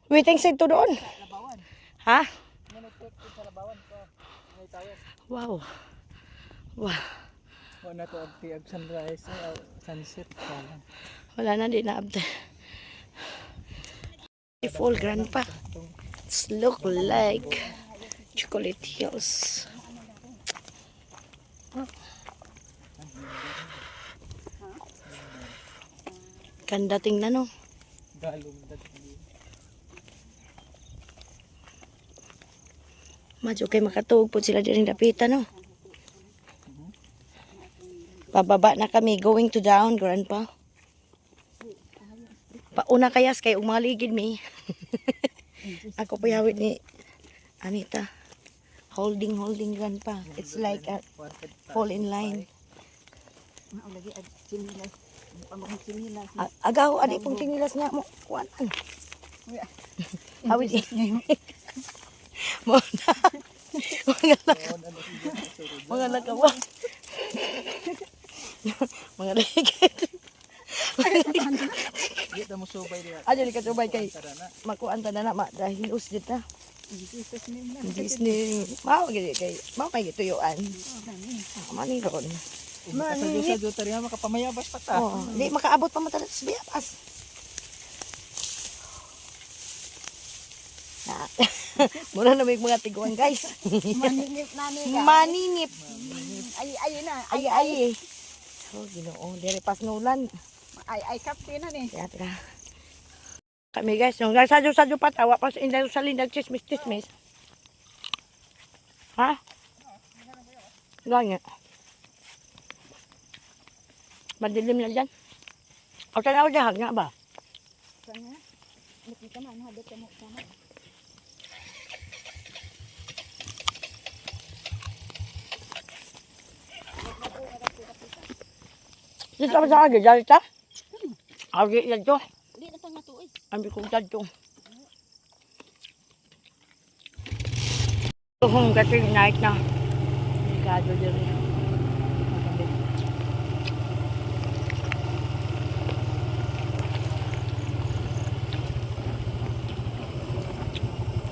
Waiting side to doon. Ha? Wow. Wow. Wala to ang sunrise, sunset. Wala na din na abda. Beautiful grandpa. It's look like Chocolate Hills. Ganda tingnan no. Madyo kay makatuog po sila din dapitan no. Pababa na kami, going to down, grandpa. Pauna kayas kay mga ligid mi. Ako pa yawit ni Anita. Holding grandpa. It's like a fall in line. Agaw, adi pong tinilas niya mo. Kuanan. Hawid mga nakawa. Mga ligid. Dito mo subay diha. Aja di katubay kay makuan ta na ma dahil us dita. Disney. Mao gid kay mao kay gituyuan. Mani ron. Sa juta rin makapamayabas pa ta. Oh, di makaabot pa mata sa biyapas. Mura na may mga tiguan guys. Maninip nani ka. Maninip. Ay na. Ay. Oh, Ginoo, dire pas nulan. Ay kapte na ni. Tira. Kami guys, nung sadyo pa tawa pas inday sa lindag chismis. Ha? Ganyan. Madilim na dyan. O tanaw dyan, nga ba? Sana. Nakita man hadot ka mo sana. Dito pa sa agi, dyan ita? Agi yan to. Di na tang natuoy. Ambil kong dyan to. Kung kasi night na. Delikado dyan rin.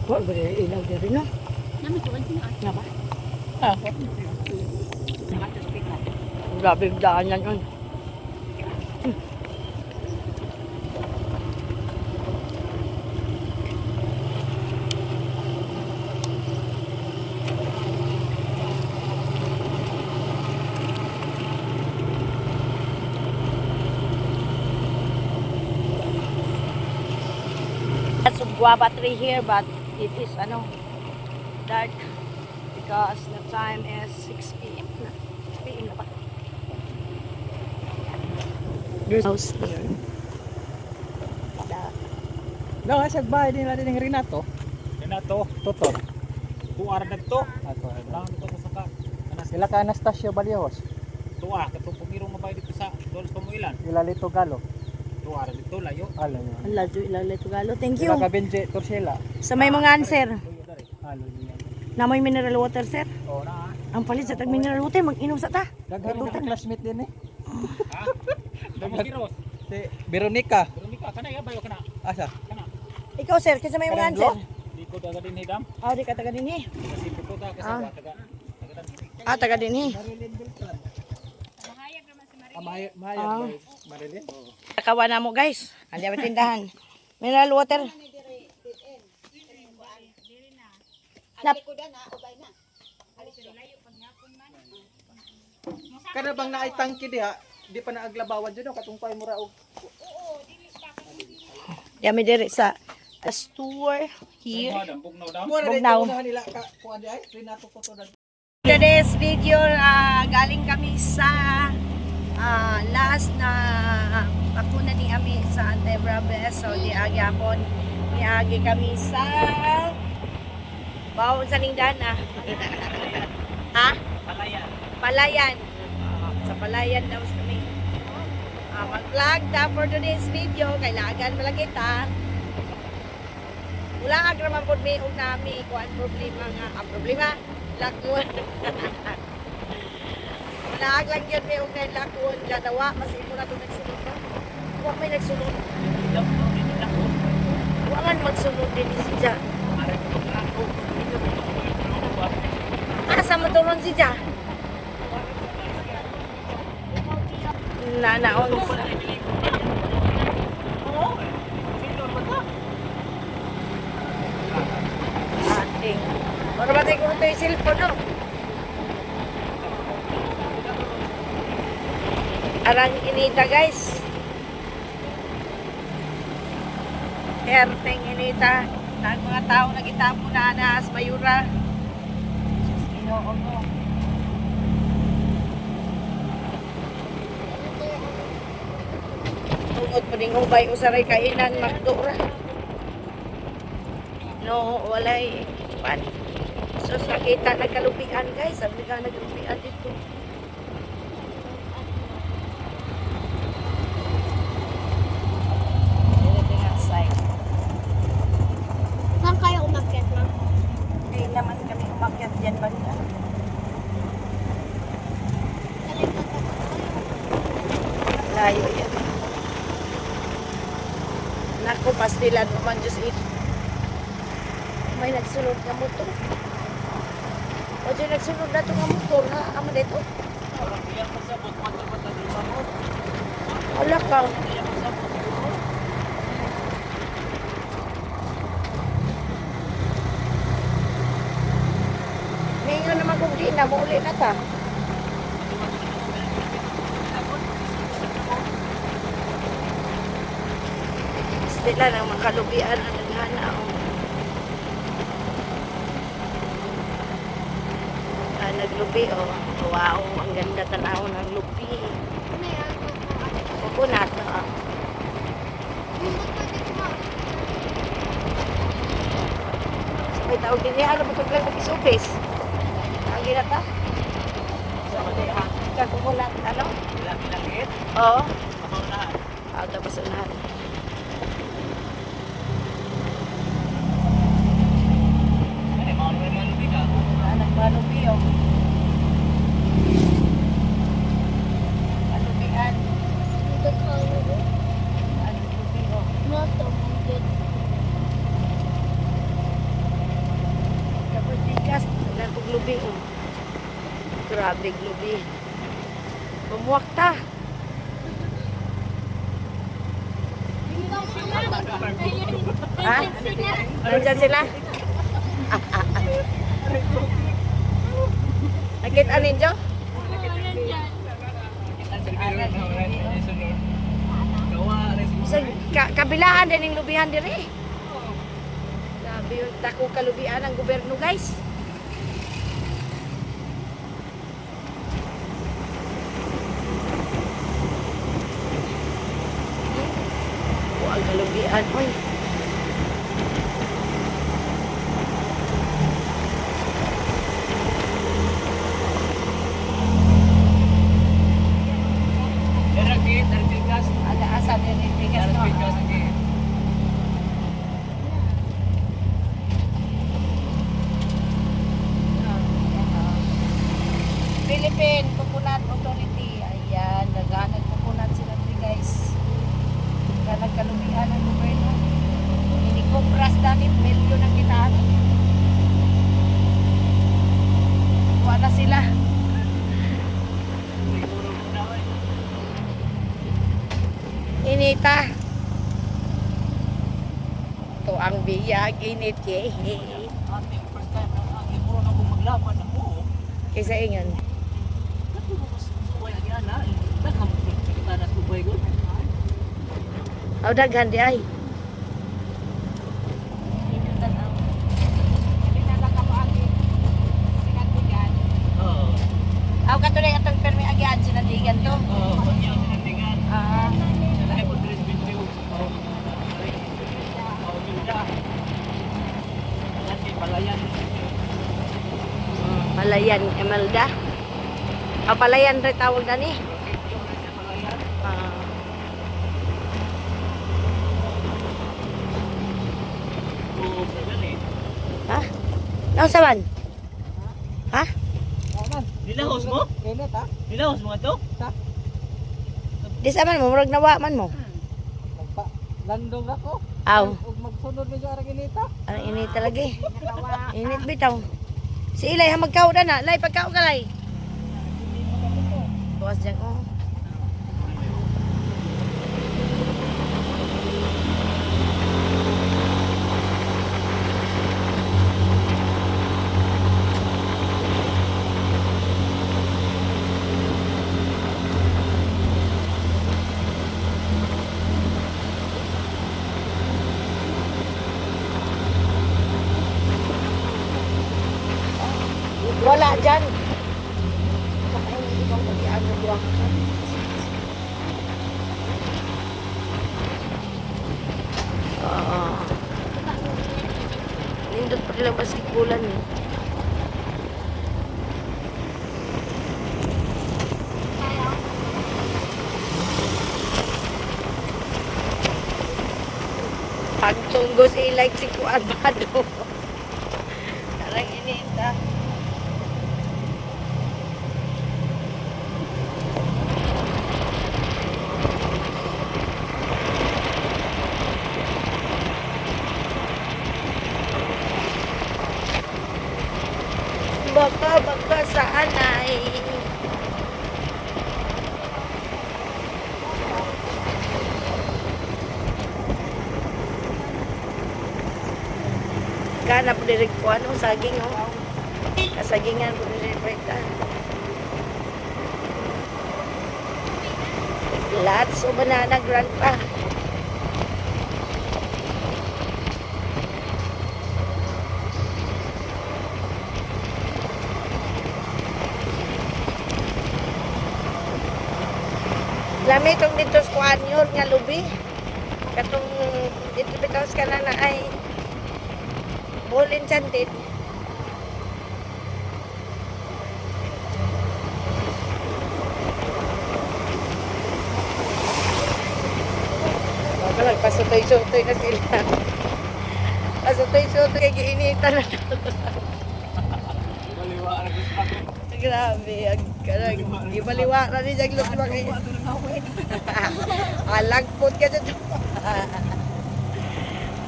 Wala ba yung ilaw dyan rin no? Naman tuwan sino at. Nga ba? Ah. Grabe yung daan yan yun. That's a guava tree here, but it is dark because the time is 6 p.m. na. 6 p.m. na ba? There's a house here. No, sa bahay din natin ng Renato. Toto. Tuar na to. Ako. Lang ko sa saka. Sila ka Anastasio Balios. Tuar katong pumiro mabay dito sa Dols Pamuilan. Ilalito Galo. Tuar dito layo. Alo niya. Ang lajo ilalay to galo. Thank you. Sila ka Benje Torsela. Sa may mga answer. Alo niya. Namoy mineral water, sir. Oh na. Ang palit sa tag mineral water, mag-inom sa ta. Daghan ka classmate din eh. Ha? Damos kiros. Si Veronica. Pero mi ka kana ya bayo kana. Asa? Kana. Ikaw, sir, kasi may mga answer. Di ko daga din hidam. Ah, di ka taga din eh. Kasi Taga din eh. Marilyn? Kawan na mo guys. Andi ang tindahan. Mineral water. Kada bang naay tangki diha, di pa naaglabawan dyan, katungpay mo raog. Yami diri sa store here. Mura rin Bugnaw. ito unahan nila, kuha di ay, Renato po to na. Today's video, galing kami sa last na bakuna ni Ami sa anti-rabies. So, diagi hapon, diagi kami sa bawon sa Lingdana. Ha? Palayan. Sa Palayan daw kami. Mag-vlog ta for today's video. Kailangan malagi ta. Wala nga naman po may nami kung ang problema nga. Ang problema, lakon. Wala lang yun may ugay lakon. Gadawa, mas imo na ito nagsunod ba? Huwag may nagsunod. Huwag man magsunod din si Ja. Asa mo tulon si Ja? Nanaon. Ating. Para ba tayo kung ito yung cellphone, no? Arang inita, guys. Herteng inita. Ang mga tao nagitapo na anas, mayura. Ginoo mo. Tungod pa rin hubay usaray kainan magdura. No, walay pan. So nakita nagkalupian guys, sabi ka nagkalupian dito. Anything outside. Saan kayo umakyat, ma'am? Ay naman kami umakyat dyan banda. Layo yan. Naku, pastilan mo man Diyos ito. May nagsunod na motor. O dyan nagsunod na ito nga motor. Nakakama dito. Wala ka. Ngayon naman kung di na, mauli na ta. Sila nang makalubian ang naghanaw. Naglubi, oh. Wow, ang ganda tanaw ng lubi. Coconut, oh. May tawag din niya, ano ba ito lang mag-isupis? Ang ginata? Coconut, ano? Langit? Oo. Maunahan. Tapos unahan. Malubi ka. Nagmalubi, oh. Malubian. Malubi, oh. Tapos tigas, nagkog lubi, oh. Grabe lubi. Bumuwak ta. Ha? Nandyan sila? Nakita ninyo? Sa kabilaan din yung lubihan din eh. Sabi yung tako kalubian ng gobyerno guys. Huwag kalubian. Oy. Ada asa din yung tigas no? Philippine Coconut Authority. Ayan, nagcoconut sila guys. Nagkalubian ng gobyerno. Ini compras dati, milyon ang kitaan. sila. Inita. Ito ang biyag, init eh. Ate, first time na ang muro na kung maglaban na mo. Kaysa ingon. Kato mo suway lagi ana. Daghang kita na subay ko. Aw daghan di ay. Oo. Aw katulad atong permi agian sinandigan to. Oo, kanya sinandingan. Ah, Dalahi po 3 video. Oo. Oo, minda. Nanti palayan. Palayan Emelda. Aw palayan rin tawag na ni. Palayan. Ah. Oo, ganun eh. Ha? Nasa man? Ha? Nilahos mo? Init ha? Nilahos mo nga to? Di sa man mo, murag nawa man mo. Landong ako. Aw, Ug magsunod medyo arang inita. ang init talaga eh. Init bitaw. Si Ilay, ha magkao na na. Lay, pagkao ka lay. Bukas dyan, oh. Wala dyan. Baka yung ibang pag-iano buwang. Oo. Nindot pa nilang basketbulan eh. Pagtunggo si Ilay si Kuan Bado. Parang inita. Baka saan ay kana po direk ko ano saging oh. Kasagingan po direk ta. Lots of banana grandpa. Lami itong dito sa kuan yun nga lubi. Katong dito bitaw sa kanan na ay Ball Enchanted. Wala, pasutoy-sutoy na sila. Pasutoy-sutoy kay giinitan na. Baliwa na gusto ko. Grabe, ang karang ibaliwa na ni Jaglot ba kayo? Lagpot ka dyan.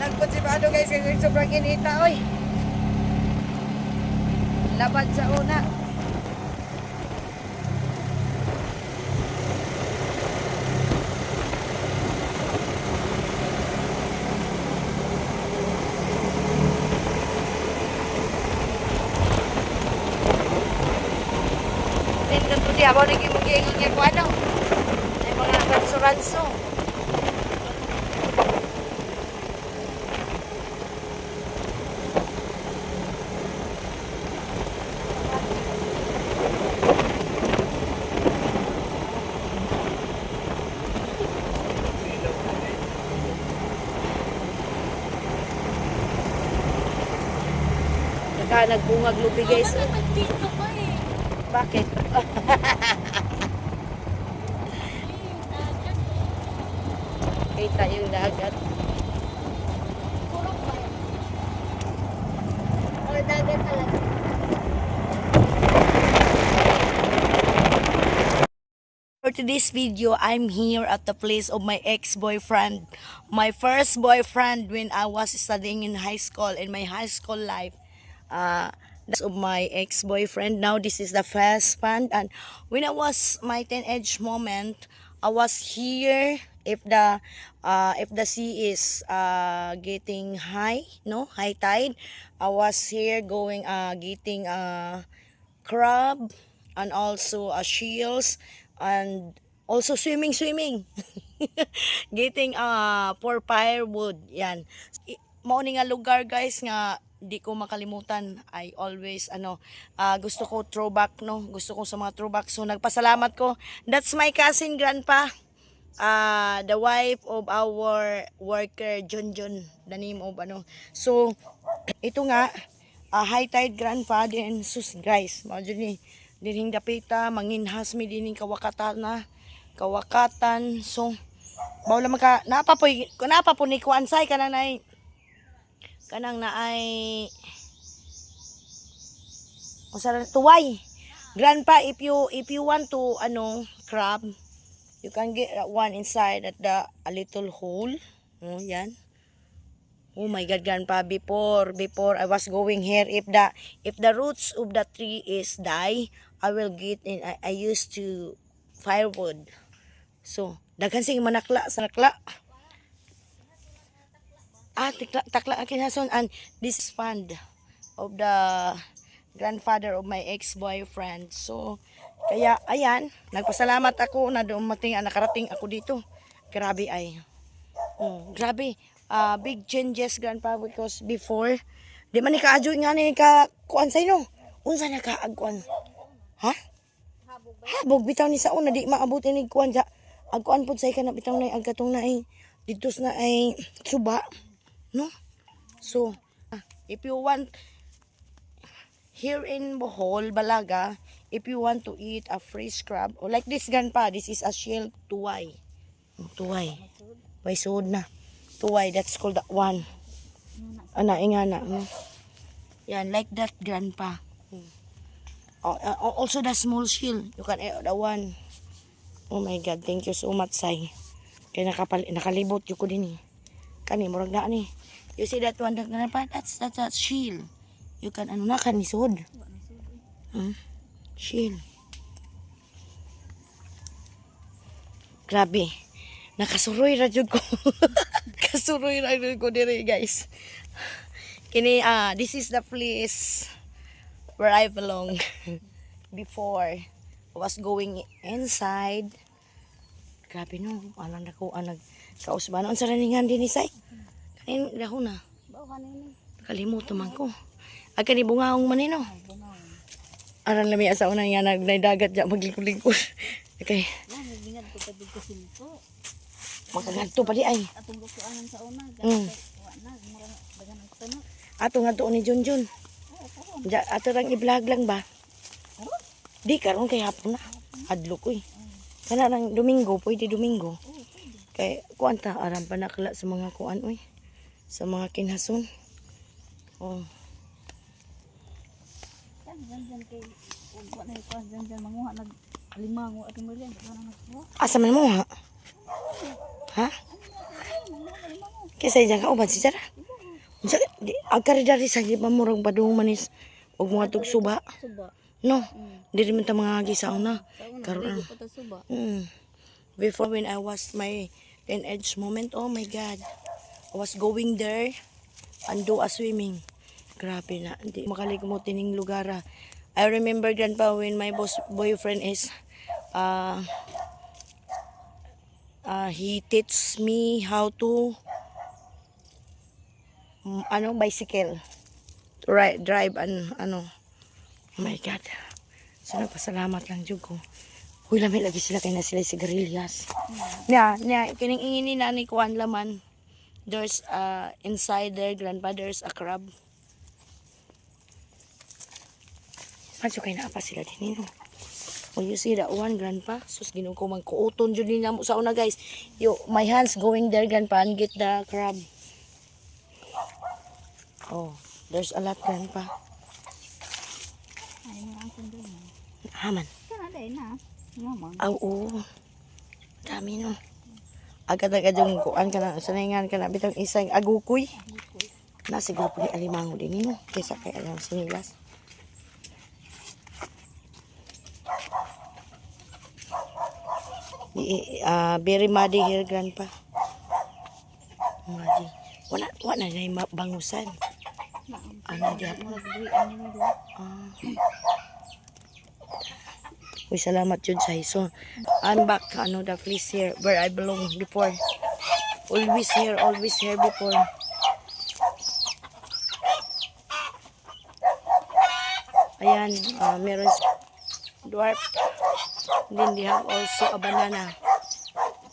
Lagpot si Pado guys, kasi sobrang inita, oy. Laban sa una. Ito di ako naging niya ko ano. May mga ranso-ranso. Nagbungag lupi guys. Dito pa eh. Bakit? Kita yung dagat. Puro pa eh. Puro dagat talaga. For today's video, I'm here at the place of my ex-boyfriend. My first boyfriend when I was studying in high school, in my high school life. That's of my ex-boyfriend. Now this is the first fund. And when I was my teenage moment, I was here. If the sea is getting high, no, high tide, I was here going getting crab and also shields and also swimming getting for firewood yan. Mao ni nga lugar guys nga di ko makalimutan. I always gusto ko throwback, no, gusto ko sa mga throwback, so nagpasalamat ko. That's my cousin grandpa, the wife of our worker John, the name of so ito nga high tide grandpa din sus guys, mao jud ni dinhing dapita manginhas mi dinhing kawakatan. So bawla maka napapoy ni kuansay kanang naay usara tuway grandpa. If you want to crab, you can get one inside at a little hole. Oh, yan. Oh my God, grandpa, before I was going here, if the roots of the tree is die, I will get in. I used to firewood. So daghan sing manakla sa nakla. Takla kinason. And this fund of the grandfather of my ex-boyfriend. So kaya ayan, nagpasalamat ako na dumating, nakarating ako dito. Grabe ay. Grabe. Big changes grandpa, because before di man ni kaadyo nga ni ka kuan say no. Unsa na ka agkuan? Ha? Habog bitaw ni sa una di maabot ni kuan sa agkuan pud say kana bitaw na agkatong na ay ditos na ay suba. No? So, if you want, here in Bohol, Balaga, if you want to eat a fresh crab, or like this grandpa, this is a shell tuway. Tuway. May suod na. Tuway, that's called that one. Ingana. No? Yan, like that grandpa. Also the small shell. You can eat the one. Oh my God, thank you so much, Sai. Kaya nakalibot yung ko din eh. Kani, murag na ni. You see that one, that's a shield. You can, kanisod. Shield. Grabe. Nakasuroy ra jud ko. Kasuroy ra jud ko diri, guys. Kini, this is the place where I belong. Before, I was going inside. Grabe no, anang dako, kausbanon sa raningan din ni Sai. Kanin dahon na. Kalimutan man ko. Agka ni bungaong manino. Aran lami asa una nga nagdagat ja maglingkod-lingkod. Okay. Makagadto pa di ay. Atong gustuanan sa una, Ato nga to ni Junjun. Ja ato lang i-vlog lang ba? Di karon kay hapon na. Adlo ko eh. Kana nang Domingo, pwede Domingo. Kay kuan ta aram pa nakala sa mga kuan oy. Sa mga kinhason. Oh. Diyan kay ug na ko diyan manguha nag limango at mo diyan nagkuha. Asa man mo ha? Ha? Kisa diyan ka ubad si Jara. Agkari dari sa di mamurang padung manis og mga tugsuba. Suba. No. Diri man ta mga gisaw na. Karon Pata suba. Before when I was my teenage moment, oh my God. I was going there and do a swimming. Grabe na. Hindi makaligmot tining lugar. I remember grandpa when my boyfriend is he teach me how to bicycle. To drive and oh my God. So nagpasalamat lang jud ko. Huy lami lagi sila kay na sila sigarilyas. Nya kining ingini na ni kuan laman. There's inside there, grandpa, there's a crab. Medyo kayo naapa sila din yun. Oh, you see that one, grandpa? Sus, ginong ko magkuuton dyan din mo sa una, guys. My hands going there, grandpa, and get the crab. Oh, there's a lot, grandpa. Ay mo ang kundo na. Haman. Kana dai na. Ngomong. Oo. Dami, no. Agad-agad yung kuan ka na, sanayngan ka na, bitang isang agukoy. Nasiguro po ni alimango din, no? Kesa kay alam sinilas. very muddy here, Grandpa. Muddy. Wala na yung bangusan. Ano di ako? Uy, salamat yun sa iso. I'm back, the place here where I belong before. Always here before. Ayan, meron dwarf. Then they have also a banana.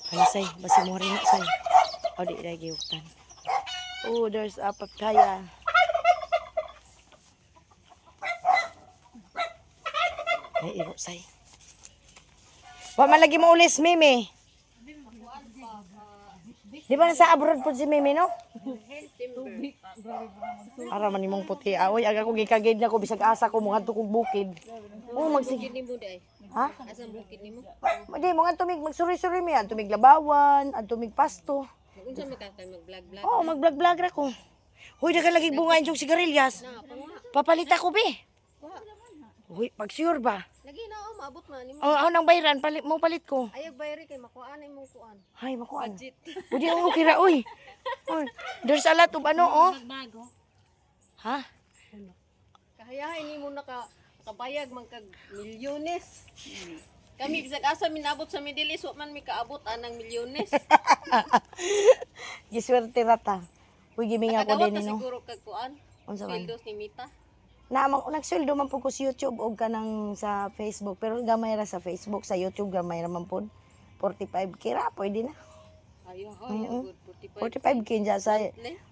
Ay, say, basi mo rin say. O, di na giutan. Oh, there's a papaya. Ay, iro say. Wa malagi mo ulis, Mimi. Di ba nasa abroad po si Mimi, no? Ara man imong puti. Oy, aga ko gikagid na ko bisag asa ko mga tukog bukid. Oh, magsige. Ha? Asang bukid nimo? Di mo nga tumig magsuri-suri mi, tumig labawan, tumig pasto. Unsa makakay mag-vlog-vlog? Oh, mag-vlog-vlog ra ko. Hoy, daga lagi bunga yung sigarilyas. Papalit ako be. Hoy, pag sure ba? Lagi na maabot man nimo. Oh, ako nang bayran, palit ko. Ayag bayri kay makuan imong kuan. Hay, makuan. Udi ang kira, uy. Oh, there's a lot of oh. Bago. Ha? Kahayahay nimo kabayag man kag milyones. Kami bisag asa minabot sa Middle East, wa man mi kaabot anang milyones. Giswerte rata. Uy, giming ako Nakadawat din na no. siguro kag kuan. Unsa man? Sweldos ni Mita. Nagsuldo man po ko sa YouTube o kanang sa Facebook. Pero gamay ra sa Facebook. Sa YouTube gamay ra man po. 45 kira, pwede na. Ayo, good 45. 45 kinja sa...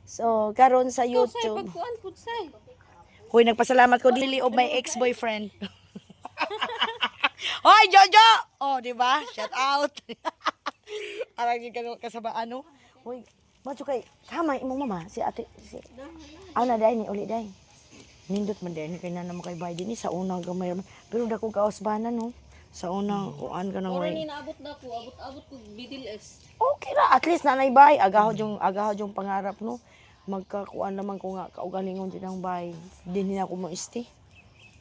So, karon sa Say YouTube. pagkuan pud say. Hoy, nagpasalamat ko dili of my ex-boyfriend. Hoy, Jojo! Oh, di ba? Shout out. Arang ka kasaba ano? Hoy, macho kay kamay imong mama si ate si. Ana dai ni uli dai. Nindot man din kay nana mo kay Biden ni sa unang gamay pero dako kaosbanan no. Sa unang kuan ka nang Ora way. ni naabot na ko, abot ko Middle East. Okay ra, at least nanay bay agaho yung pangarap no. Magkakuan naman ko nga kaugalingon din ang bay. Dinhi na ko mo isti.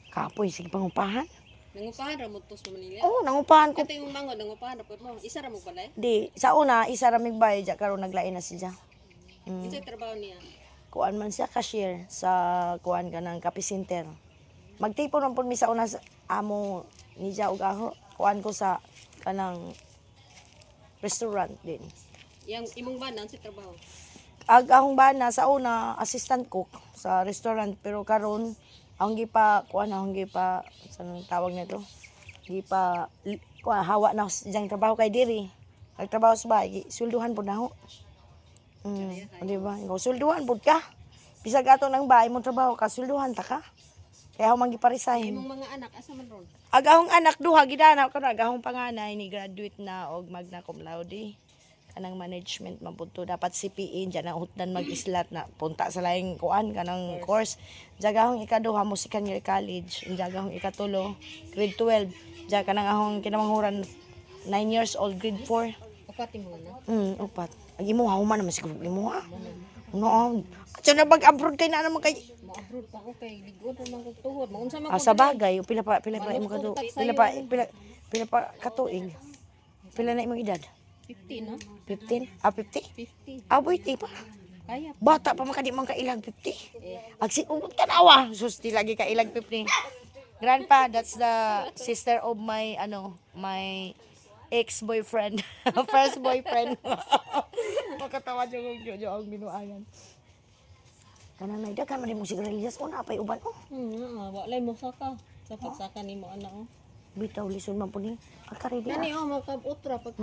Kapoy sige pangupahan. Nangupahan ra mo to sa Manila. Oh, nangupahan ko. Kato yung mangod, nangupahan ra pud mo. Isa ra mo balay. Di, sa una isa ra mig bay ja karon naglain na siya. Kinsa trabaho niya? Kuan man siya cashier sa kuan ka ng Kape Center. Magtipon man pud mi sa una sa amo ni siya og aho. Kuan ko sa kanang restaurant din. Yang imong banan si trabaho. Akong bana sa una assistant cook sa restaurant pero karon ang gipa kuan ang gipa sa tawag nito. Gipa kuan hawa na siyang trabaho kay diri. Nagtrabaho sa bahay, sulduhan pud na ho. Di ba? Ikaw sulduhan pud ka. Bisag ato ng bahay mo trabaho ka, sulduhan ta ka. Kaya ako mangipa-resign. Imong mga anak asa man ron? Agahong anak duha gidana ko agahong panganay ni graduate na og magna cum laude. Kanang management man pud to dapat CPA diyan na utdan mag-islat na punta sa laing kuan kanang course. Jagahong ikaduha mo second year college, jagahong ikatulo grade 12. Diya kanang ahong kinamanghuran 9 years old grade 4. Upat mo na. Upat. Ang imo human naman siguro imo ha. No. At na bag-abroad kay na naman kay Mo-abroad pa ko kay ligon pa man kog tuhod. Maunsa man sa bagay, pila pa imo kadu. Pila pa katuig. Pila na imong edad? 50 no? 15? 50? 50. Aboy pa. Kaya Bata pa man kadi man kailag 50. Agsi ubod tanawa. Sus di lagi kailag 50. Grandpa, that's the sister of my my ex-boyfriend. First boyfriend. Makatawa yung jojo ang binuangan. Kanang naidagan man imong sigarilyas una pay uban walay mo saka. Sa pagsaka nimo ana oh. Bitaw lison man pud ni. Akari Kani makabot ra pag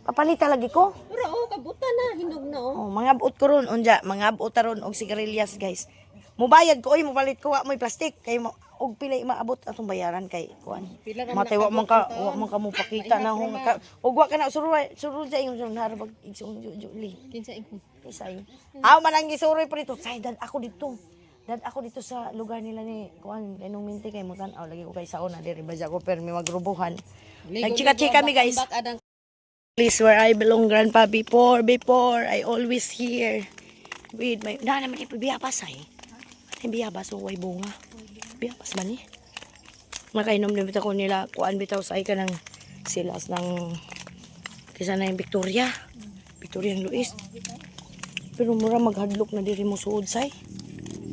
papalita lagi ko. Ora kabuta na hinog na oh. Oh, mga buot ko ron unja, mga buot ron og sigarilyas guys. Mubayad ko oy, mupalit ko wa mo'y plastic kay og pila maabot atong bayaran kay kuan. Matay wa man ka mo pakita na hong og wa ka na suru ja yung harabag igsong juli. Kinsa ing Isay. Aw man ang gisuroy pa dito. Say dad ako dito. Dad ako dito sa lugar nila ni kuan kay nung minti kay magtan-aw lagi ko kay sauna diri ba ko permi magrubuhan. Nagchika-chika mi guys. Place where I belong, Grandpa. Before I always here with my na naman ipabiyabas ay. Biyabas o way bunga. Biyabas ba ni? Makainom din bitaw ko nila kuan bitaw sa ay kanang silas ng Kisa na yung Victoria. Victoria ang Luis. Pero mura maghadlok na diri mo suod say.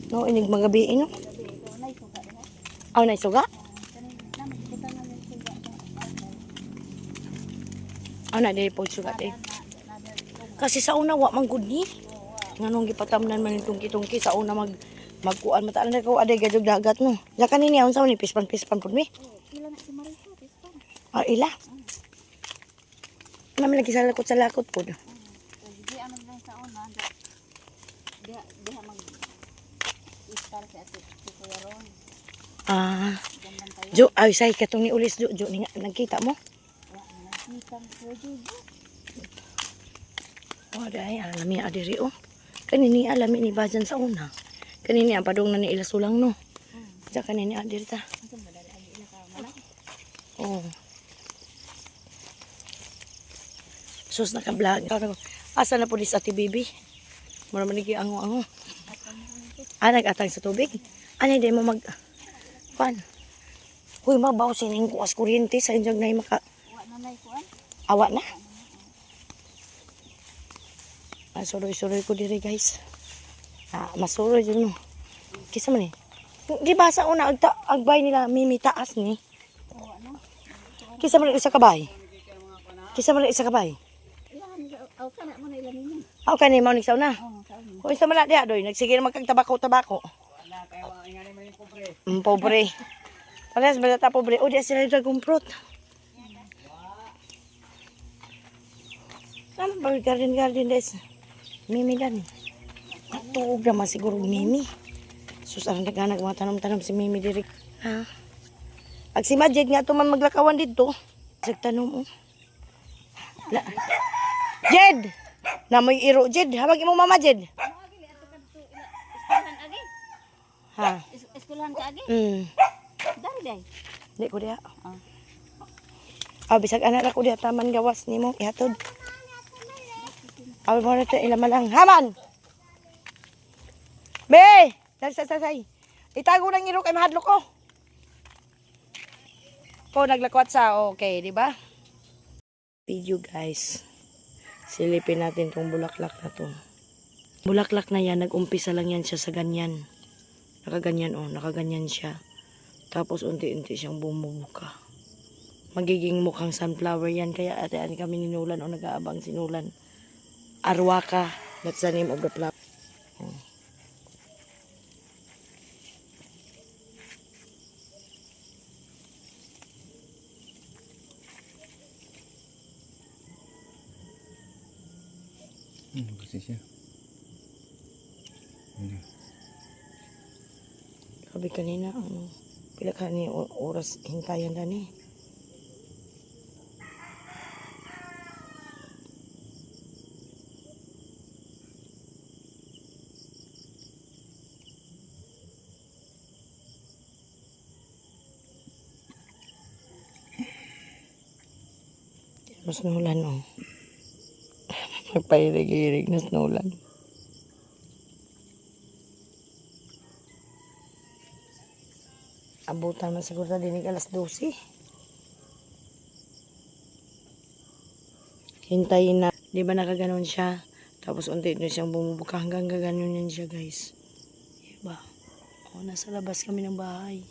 No, inig magabi no. Aw na suga. Aw na diri po suga eh. Kasi sa una wa man gud ni. Nganong gipatamnan man itong kitongki sa una magkuan mataan na ko aday gadug dagat no. Ya kanini unsa man ni pispan pud mi. Ila na si Marito, pispan. Ah ila. Namin lagi sa lakot po. Di ano lang sa una, di mag istar sa ati si Kuya Ron. Ah, Ganyan tayo. Jo, ay say katong ni ulis Jo, ni nagkita mo. Nakita ko Jojo. Oh, dai alami adiri oh. Kanini alami ni Bajan sa una. Kanini ang padong na ni ilasulang no. Sa kanini adiri ta. Asa ba dali agi ila ka malaki? Oh. Sus naka-vlog. Asa na pulis ati bibi? Mura man gi ango-ango. Ah, nag-atang sa tubig. Ano di mo mag pan. Huy, mabaw sining kuas kuryente sa injog na maka Wa na nay kuan. awa na. Suroy-suroy ko diri guys. Masuroy yun no. Kisa man eh. Di ba sa una agbay nila mimi taas ni? Kisa man isa kabay. Kisa man isa kabay. Ila aw kana mo na ila ninyo. Aw kani mo nigsaw na. Oh, kaon. Kung isa man na diha doy, nagsige na magkagtabako-tabako. Pobre. Pares ba ta pobre? O di sila dragon fruit. Ano ba garden des? Mimi dan. Tuog naman siguro Mimi. Sus, ang naghanag mga tanom-tanom si Mimi diri. Ha? Ag si Majid nga tuman maglakawan dito. Sagtanom oh. Jed! Namoy iro Jed. Habag imo mama Jed. Eskwelahan agi. Ha? Eskwelahan ka agi. Dari day. Di ko diha. Bisag anak ako diha taman gawas nimo ihatod. Awi mo na ito ilaman lang. Haman! Be! Say. Itago lang iro kay mahadlok ko. Po naglakwat sa okay, di ba? Video guys. Silipin natin tong bulaklak na to. Bulaklak na yan, nag-umpisa lang yan siya sa ganyan. Nakaganyan oh, nakaganyan siya. Tapos unti-unti siyang bumubuka. Magiging mukhang sunflower yan. Kaya ate-ani kami ni Nulan o nag-aabang si Nulan. Arwaka, that's the name of the flower. Kasi siya. Sabi kanina, pila ka ni oras hintayan na ni. Mas Nulan oh. Magpairig-irig na Nulan. Abutan man siguro na dinig alas 12. Hintayin na. Di ba nakaganon siya? Tapos unti na siyang bumubuka hanggang gaganon yan siya guys. Diba? O, nasa labas kami ng bahay.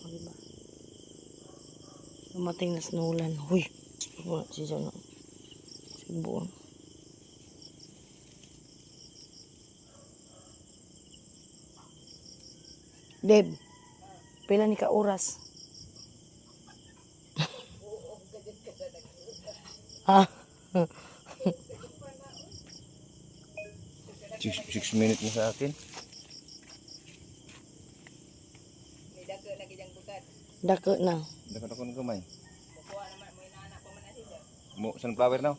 O, diba? Dumating na Nulan. Huy! Wala siya na. Sibuan. Deb, pila ni ka oras? Ha? 6 minutes na sa akin. Dako na. Dapat ako ng kamay. Mo sunflower na.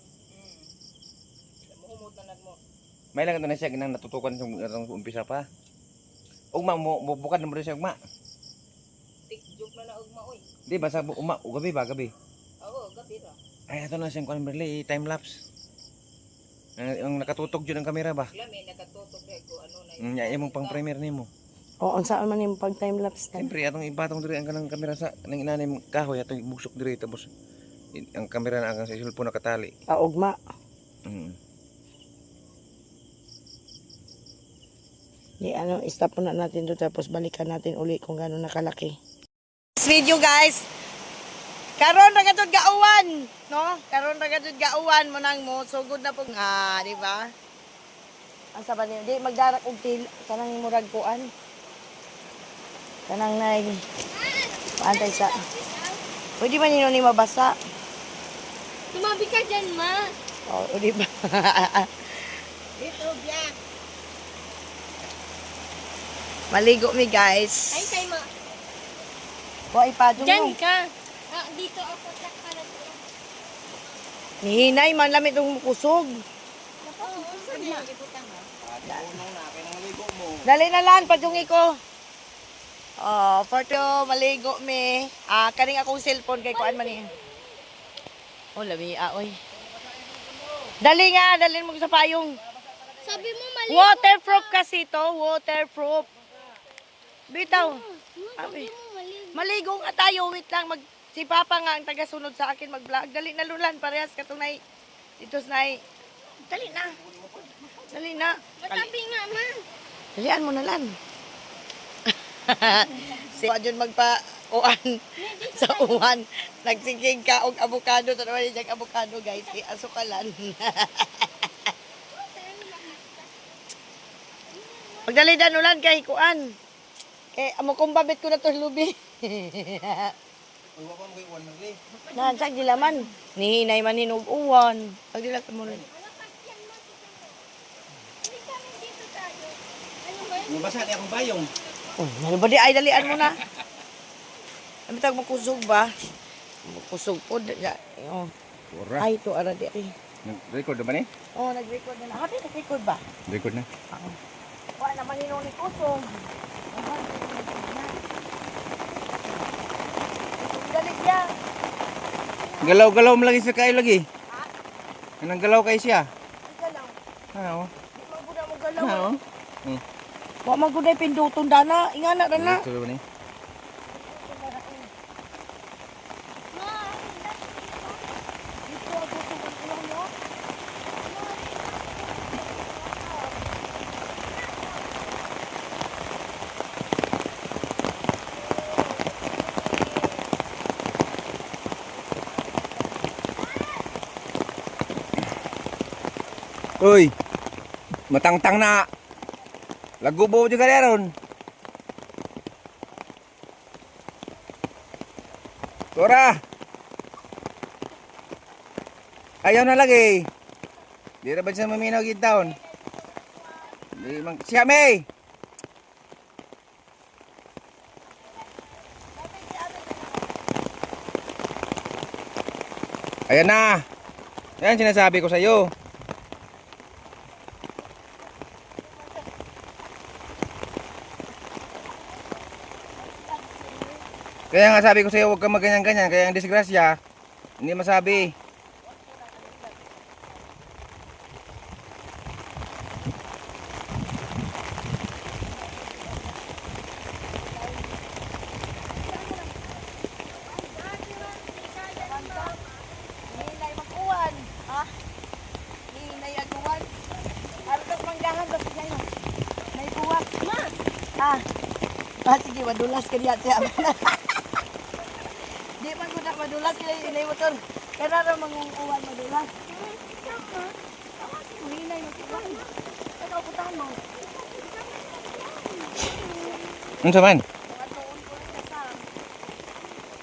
May lang na siya ginang natutukan sa umpisa pa. Ugma mo bukan mo siya ugma. Tikjuk na ugma oy. Di basa ugma gabi ba gabi. Oo, gabi ra. Ay ato na siyang kuan berli time lapse. Ang nakatutok jud ang kamera ba? Wala may nakatutok kay ko ano na. Nya imong pang premiere nimo. O, ang saan man yung pag time-lapse na. Siyempre, atong ipatong diri ang kanang kamera sa nang inanim kahoy atong ibugsok diri tapos ang kamera na ang sa cellphone nakatali. Ugma. Mm. Di ano, stop na natin to tapos balikan natin uli kung gano'n nakalaki. This video guys, karon ra gadud gauwan, no? Karon ra gadud gauwan mo nang mo sugod na pug di ba? Ang saban niyo, di magdarak og til kanang murag kuan. Kanang nay paantay sa. Pwede man ni mabasa. Tumabi ka dyan, ma. O di ba? Dito, black. Maligo mi guys. Ay, kay ma. Wa ipadong Dyan mo. ka. Ah, dito ako sa kalat. Nihinay man lamit ng kusog. Dali na lang, padungi ko. Oh, for to maligo me. Kaning akong cellphone kay kuan man ni. Oh, labi oy. Dali nga, dalhin mo sa payong. Sabi mo mali. Waterproof kasi to, waterproof. Bitaw. Abi. Maligo nga tayo, wait lang si Papa nga ang tagasunod sa akin mag-vlog. Dali na lulan parehas katong nay. Dito nay. Dali na. Dali na. Matabi nga, ma. Dalian mo na lan. Si Wadyon magpa-uan sa uwan. Nagsiging ka og avocado. Ito naman yung avocado guys. Asukalan. Pagdalidan ulan kay kuan. Kay amo kong babit ko na to lubi. Nansag di laman. Nihinay man hinug uwan. Pagdilat mo rin. Mabasa ni akong bayong. Oh, ano ba di ay dalian mo na. Ano tag makusog ba? Makusog po. Oh. Ora. Ay, ito ara di. Nag-record ba ni? Oh, nag-record na. Ako din nag-record ba? Record na. Wala naman hinong ni kusog. Galit niya. Galaw-galaw mo lagi sa kayo lagi. Anong galaw kay siya? Ang galaw. Oo. Di magbuda mo galaw. Oo. Wa magbuda pinduton dana. Ingana dana. Ito ba ni? Uy, matangtang na. Lagubo juga ron. Tora. Ayaw na lagi. Di na ba siya maminaw gitaon? Di mang siya may. Ayan na. Ayan sinasabi ko sa iyo. Kaya nga sabi ko sa iyo, huwag kang maganyan-ganyan. Kaya ang disgrasya, hindi masabi. Hinay mag-uwan. Ha? Hinay aguwan. Hartas manggahan basta kayo. May buwak. Ma! Ha? Sige, madulas ka diya siya. Di man ko na madulas kaya inay motor. Kaya na mangunguwan madulas. Hinay mag-uwan. Ano putahan mo? Ano sa man?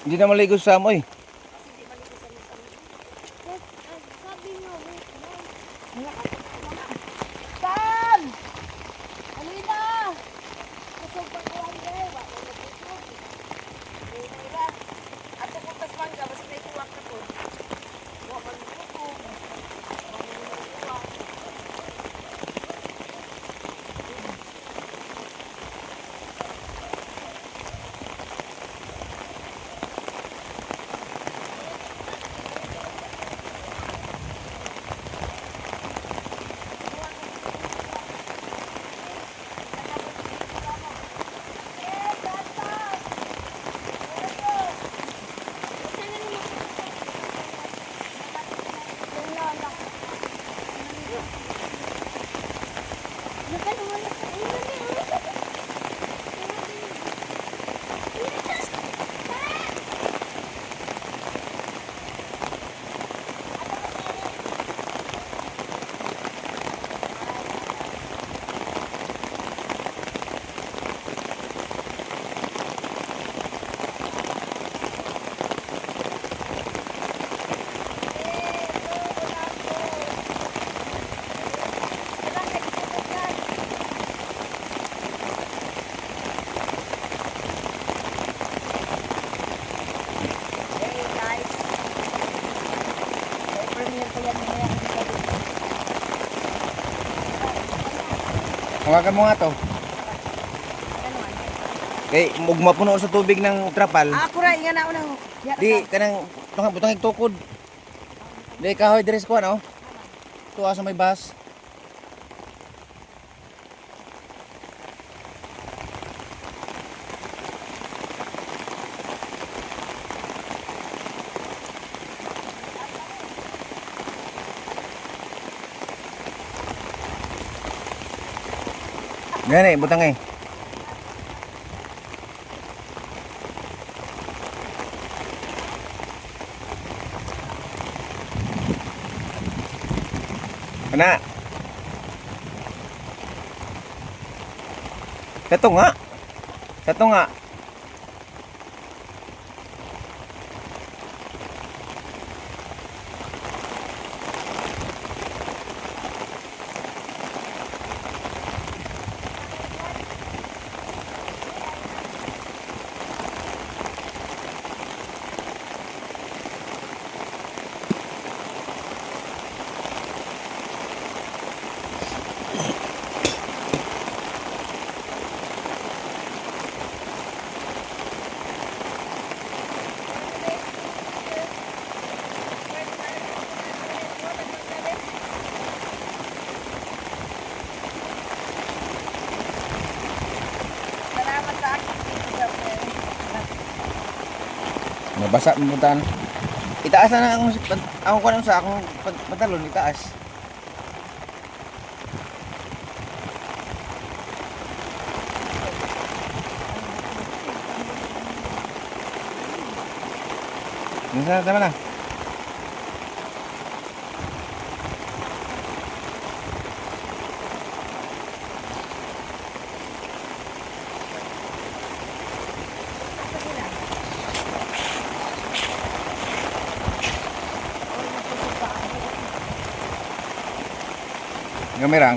Hindi na maligo sa amoy. Sam! Alina! Kusog pag-uwan kayo. Ato kung tas mangga, basta may kuwak na po. Kuwak ang kusog. Hey guys. May premiere ko yan mamaya. Hawakan mo nga to. Kay mugma puno sa tubig ng trapal. Ako ra nga na unang. Di kanang butang tukod. Di kahoy diri sa kuan oh. Tuwa sa may bas. Gani, butang eh. Ana. Satu nga. Satu nga. Salamat sa akin. Nabasa mo butan. Itaas na ako kuan sa akong pantalon itaas. Nasa tama na. Kamera.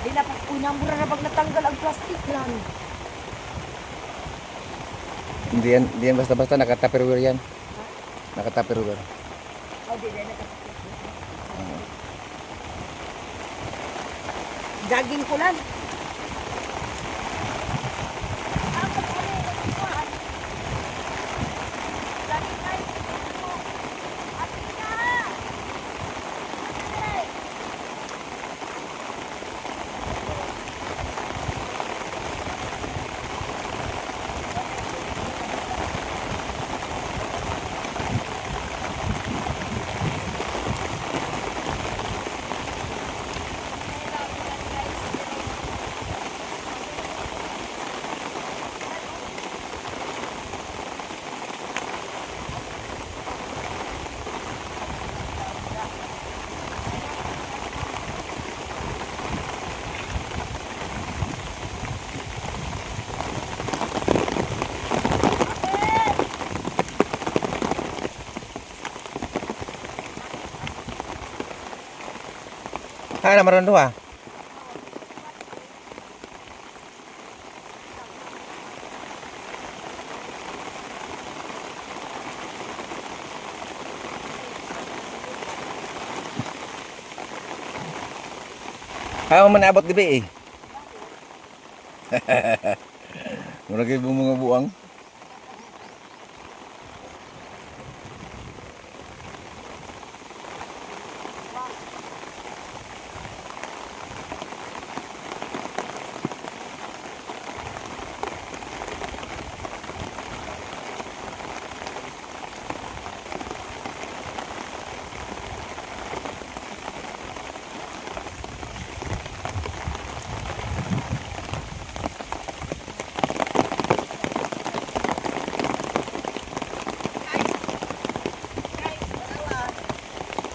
Di na pag unang mura na pag natanggal ang plastic lang. Hindi yan basta-basta nakatupperware yan. Nakatupperware. Oh, di na. Jogging ko lang. Ano maron dua? Ayaw man abot gabi eh. Mura kayo mga buang.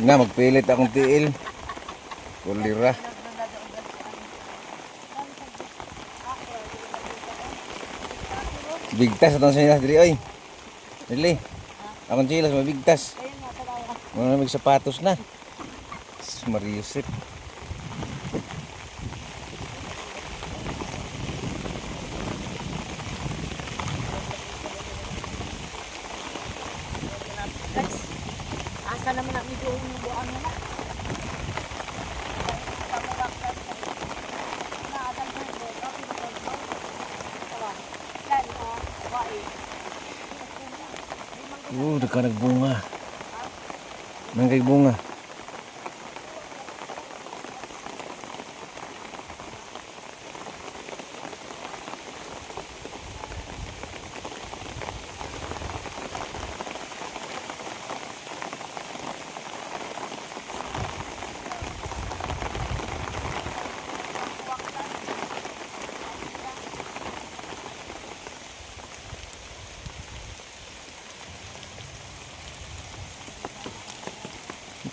Nga, magpilit akong tiil. Kulira. Bigtas atong sinas diri oy. Dili. Akong chilas mabigtas. Mga may sapatos na. Mariusip. Guys, asa naman ang video yung buwan na. Daka nagbunga. Nangkay bunga.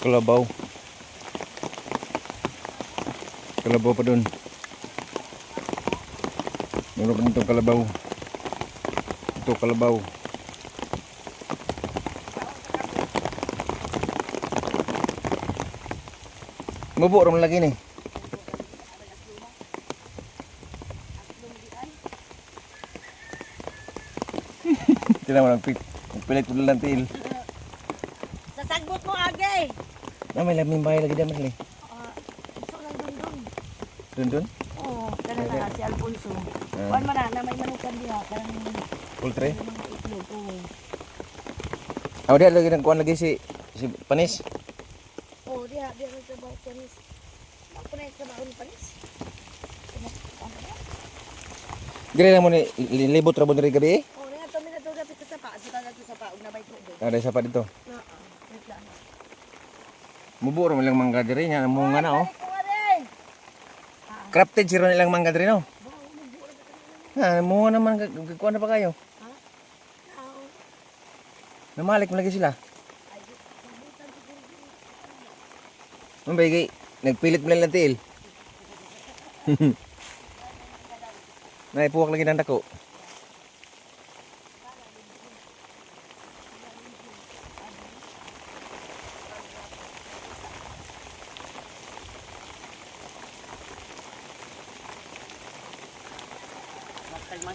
Kalabaw. Kalabaw pa dun. Meron pa nitong kalabaw. Ito kalabaw. Mubo ram lagi nih. Tidak mau pilit dulu nanti. Sasagbot mo agay. Na may laming bahay lagi damas ni. Ito lang dun. Dun. Oo, kana na si Alfonso. Kuan man na may manukan diha karang Ultre. mga itlog. Oo. Aw dia lagi nang kuan lagi si Panis. Oh, diha sa bawah panis. Ako na sa bawah panis. Dire na mo ni libot ra mo diri gabi. Oh, na to minato dapat sa sapa, sa tagal sa sapa ug nabay tubig. Ada sapa dito. Oo. Wait lang. Mubo ra mo lang mangga diri nya munga na oh. Balik ko are. Crafted siro nilang mangga diri no. Ha, munga naman kuan na pa kayo. Namalik mo lagi sila. Mambay nagpilit mo lang ng tiil. Naipuwak lagi ng dako.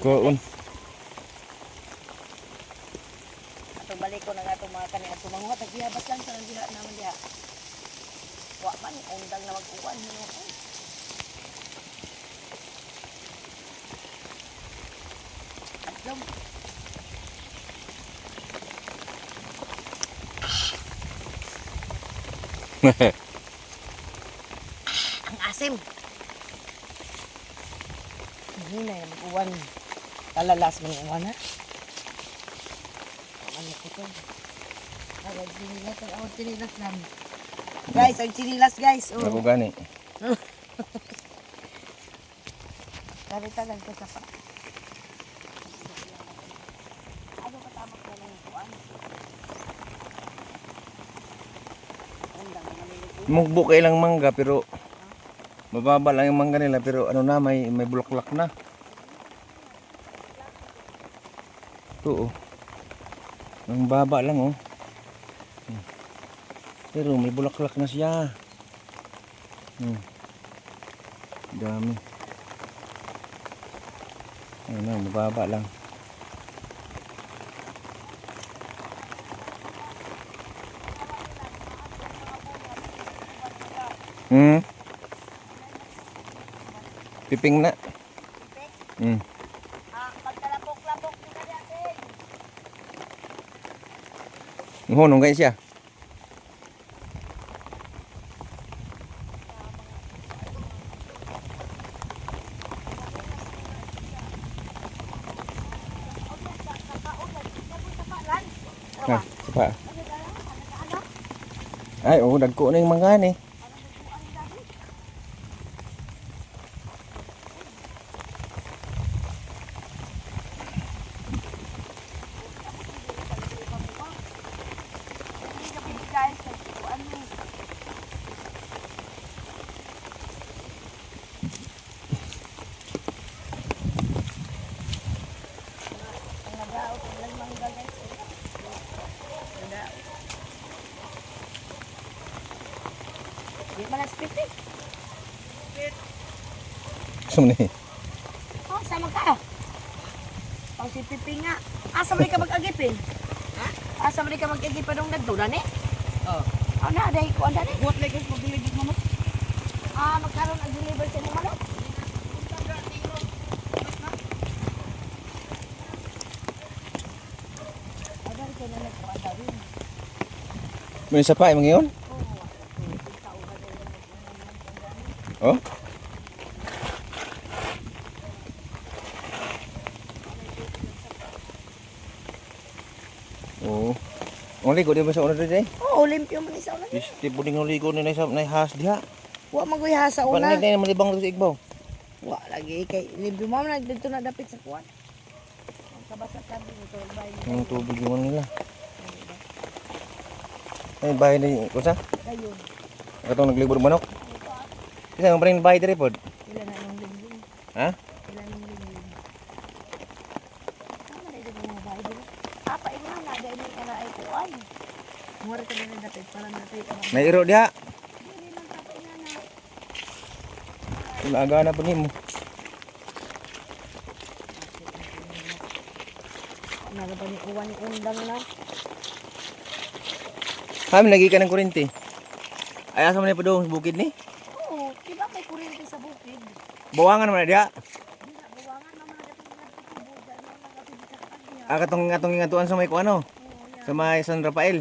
Kuon. Atong balik ko na nga itong mga kanina atong mga taghihabas lang sa diha naman diha. Wa man undang na mag-uwan niyo. Atlom. Ang asim. Hindi na yung mag-uwan. Kalalas mo yung uwan ha? Ano ko to? Awag sinilas, awag sinilas lang. Guys, ang sinilas guys. Oh. Ako gani. Tagal ko sa pa. Ano ka tamak na lang ito? Mugbo kay lang mangga pero mababa lang yung mangga nila pero ano na may bulaklak na. Ito oh. Ang baba lang oh. Pero may bulaklak na siya. Dami. Ayun na, mababa lang. Piping na. Pagkalapok-lapok kita natin. Hunong guys siya. Nah, sapa. Ay, oh, dagko na yung mga ni. Guys, ano Di man na spiti. Gusto mo ni? Oh, sama ka. Oh, si Pipi nga. Asa ba ka mag-agipin? Ha? Asa ba ka mag-agipin nung nagdulan eh? Oh. Oh, na, dahil ko ang dali. Buat lagi sa pag-deliver mo. Ah, magkaroon ang deliver sa mga manok. Adari ka na nagpa-adari. May isa pa, yung ngayon? Oh? Oo. Ang ligo di ba sa una rin eh? Oo, limpyo man isa ulan. Pisti po ding ligo ni sa has diha. Wa maguya sa una. Paano na malibang sa igbaw? Wa lagi kay limpyo mo man dito na dapit sa kuwan. Ang kabasa tabi nito bay. Yung tubig yung nila. Ay bahay ni kusa? Ayun. Katong naglibor manok. Isa ang paring bahay diri pod. Ila na nung limbing. Ha? Ila nung limbing. Tama na dito mga bahay dito. Apa ina na dahil ni kana ay kuwan. Muwari ka na dapit para natin. Nairo diha. Dili lang ka ina na. Ilaga na po nimo. Naga pa ni uwan yung undang na. Kami lagi ka ng kuryente. Ay asa man ni padung sa bukid ni? Oo, di ba may kuryente sa bukid? Bawangan naman na diha. Di na, buwangan naman na gatong nagtutubo. Dahil naman nakatibig sa kanya. Katong ngatuan sa may kuano. Oo, yan. Sa may San Rafael.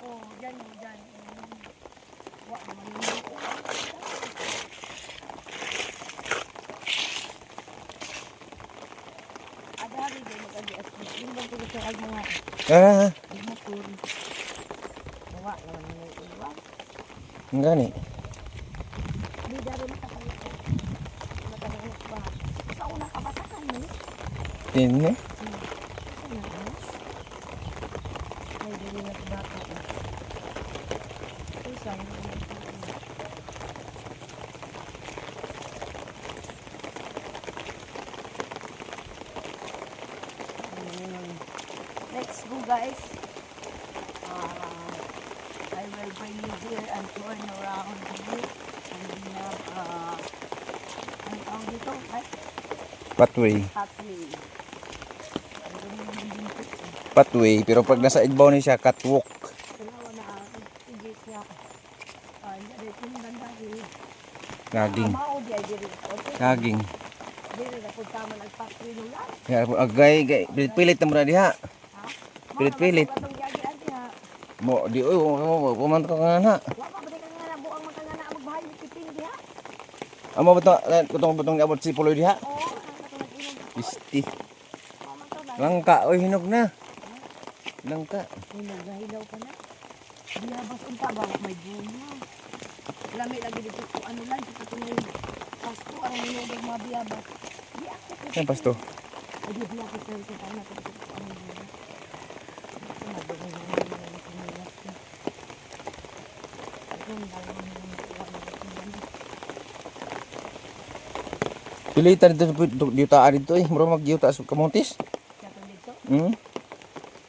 Oo, dyan o, dyan. Wa naman yung uwan. Adari din mag-agi-as. Yung bang tuloy sa mga Ah, motor. Wa naman yung uwan. ang gani. Di dari makasalit. Matagalak ba? Sa una kabasakan mo. Ini. May dili na sa bata. Isang. Let's go guys. I will bring you here and turn around here. And we have ang tawag dito? Ay, Pathway. pathway. Pathway. Pero pag nasa igbaw ni siya, catwalk. Kailangan na hindi siya. Hindi rin banda rin. Gaging. Mao di ay diri. Okay. Gaging. Diri na pud tama nagpactory nila. Ya, agay, pilit na mo na diha. Pilit-pilit. Katong giagian diha. Mo, di, oy, kuman ka nga na. Wa pa balik nga na buang magkangana magbahay ni Piping diha. Amo ba ito, kutong butong abot si Puloy diha? Oo, katong nag-inom. Pisti. Maman to na. Langka, oy, hinog na. Langka. Hilaw pa na. Diha bas unta ba may bunga. Lami lagi dito ko ano lang dito ko may pasto ang hinog mga biyabas. Di ako Yan, pasto. Ay, di ako sa tayo na dito ko ano. Pilitan dito sa yutaan dito eh. Muro mag-yuta sa kamutis.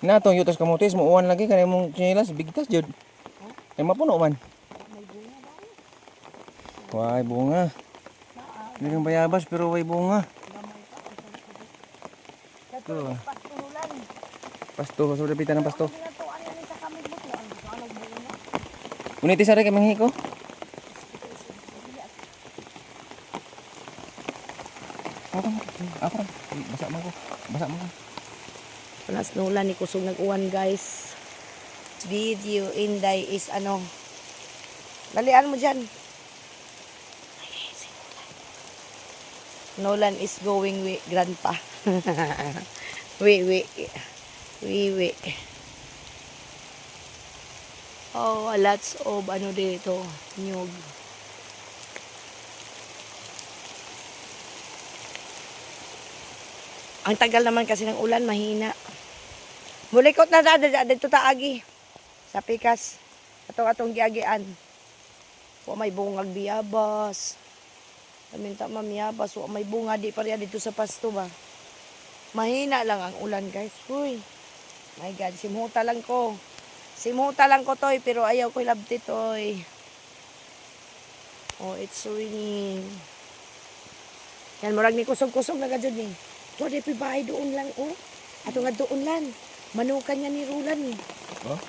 Natong yutas kamutis, muuwan lagi. Kanay mong chinilas, bigtas jud. Ay mapuno man. Way bunga. Hindi yung bayabas pero way bunga. Ito. Pasto, pasto dapitan ng pasto. Unitis ari kaming hiko. Ako. Basa mo ko. Basa mo ko. Panas nulan ni kusog nag-uwan guys. Video Inday is ano. Dalian mo dyan. Nolan is going with grandpa. Wait. Oh, lots of ano dito. Nyug. Ang tagal naman kasi ng ulan, mahina. Mulikot na dito taagi. Sa pikas. Atong giagian. Wa may bungag biyabas. Minta mamiyabas. Wa may bunga di pareha dito sa pasto ba. Mahina lang ang ulan guys. Uy. My God, simhuta lang ko. Simhuta lang ko toy pero ayaw ko ilabti toy. Oh, it's raining. Yan, murag ni kusog-kusog na gadyo ni. To, di pibahay doon lang, oh. Ato nga doon lang. Manukan niya ni Rulan, eh. Oh?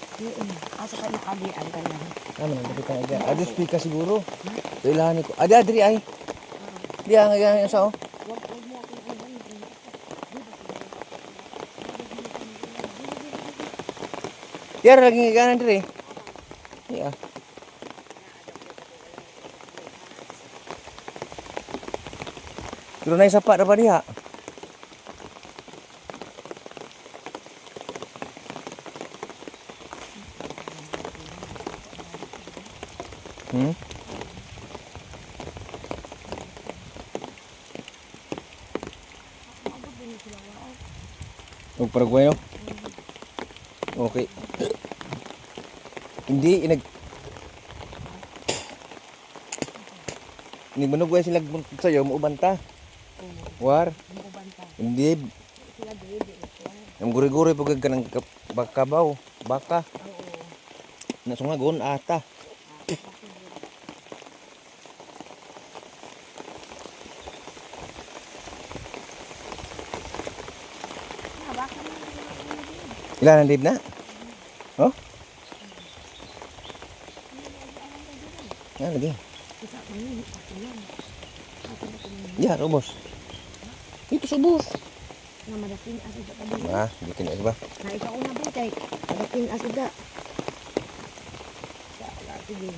Asa ka nakabian ka lang. Ano man dapat ang aga. Adi speaker siguro. Kailangan ko. Adi adri ay. Di ang aga sa oh. Tiar lagi ngaganan dire. Iya. Pero na sapa dapat dia. Huwag paragway, no? Okay. Hindi, Hindi manugway sila sa'yo, maubanta. War. Hindi. Yung guri-guri pagod ka ng bakabaw. Baka. Nasungagon, ata. Ilan ang dib na? Oh? Yan lagi. Ya, ubos. Itu subos. Nga madating asa sa kabila. Ah, bikin aja ba? Na ikaw una ba, tay? Madating asa da. Sige.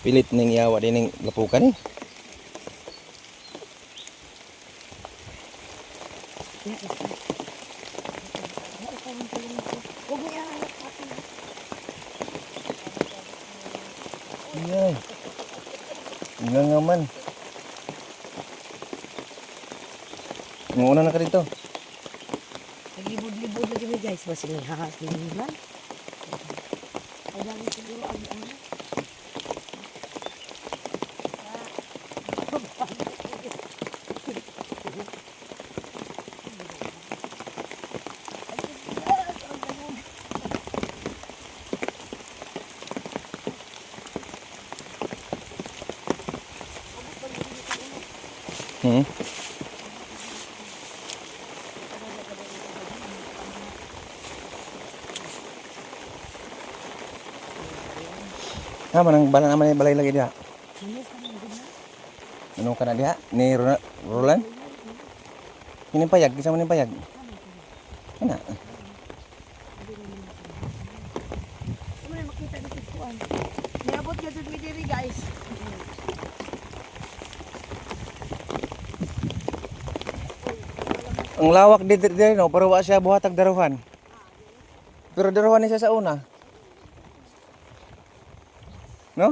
Pilit ning yawa din ning lapukan eh. Huwag mo yan, anak natin. Iya. Enggak ngaman. Nguna na ka dito. Naglibod-libod lagi mo guys. Basta may hahasin nila. Ay, dami siguro ang ano. Ha, manang balan naman yung balay lagi dia. Ano ka na dia? Ni Roland? Ini payag, kisah mana payag? Mana? Ano na makita dito kuan. Niabot ka dun diri guys. Ang lawak dito no, pero wa siya buhatag daruhan. Pero daruhan ni siya sa una. No?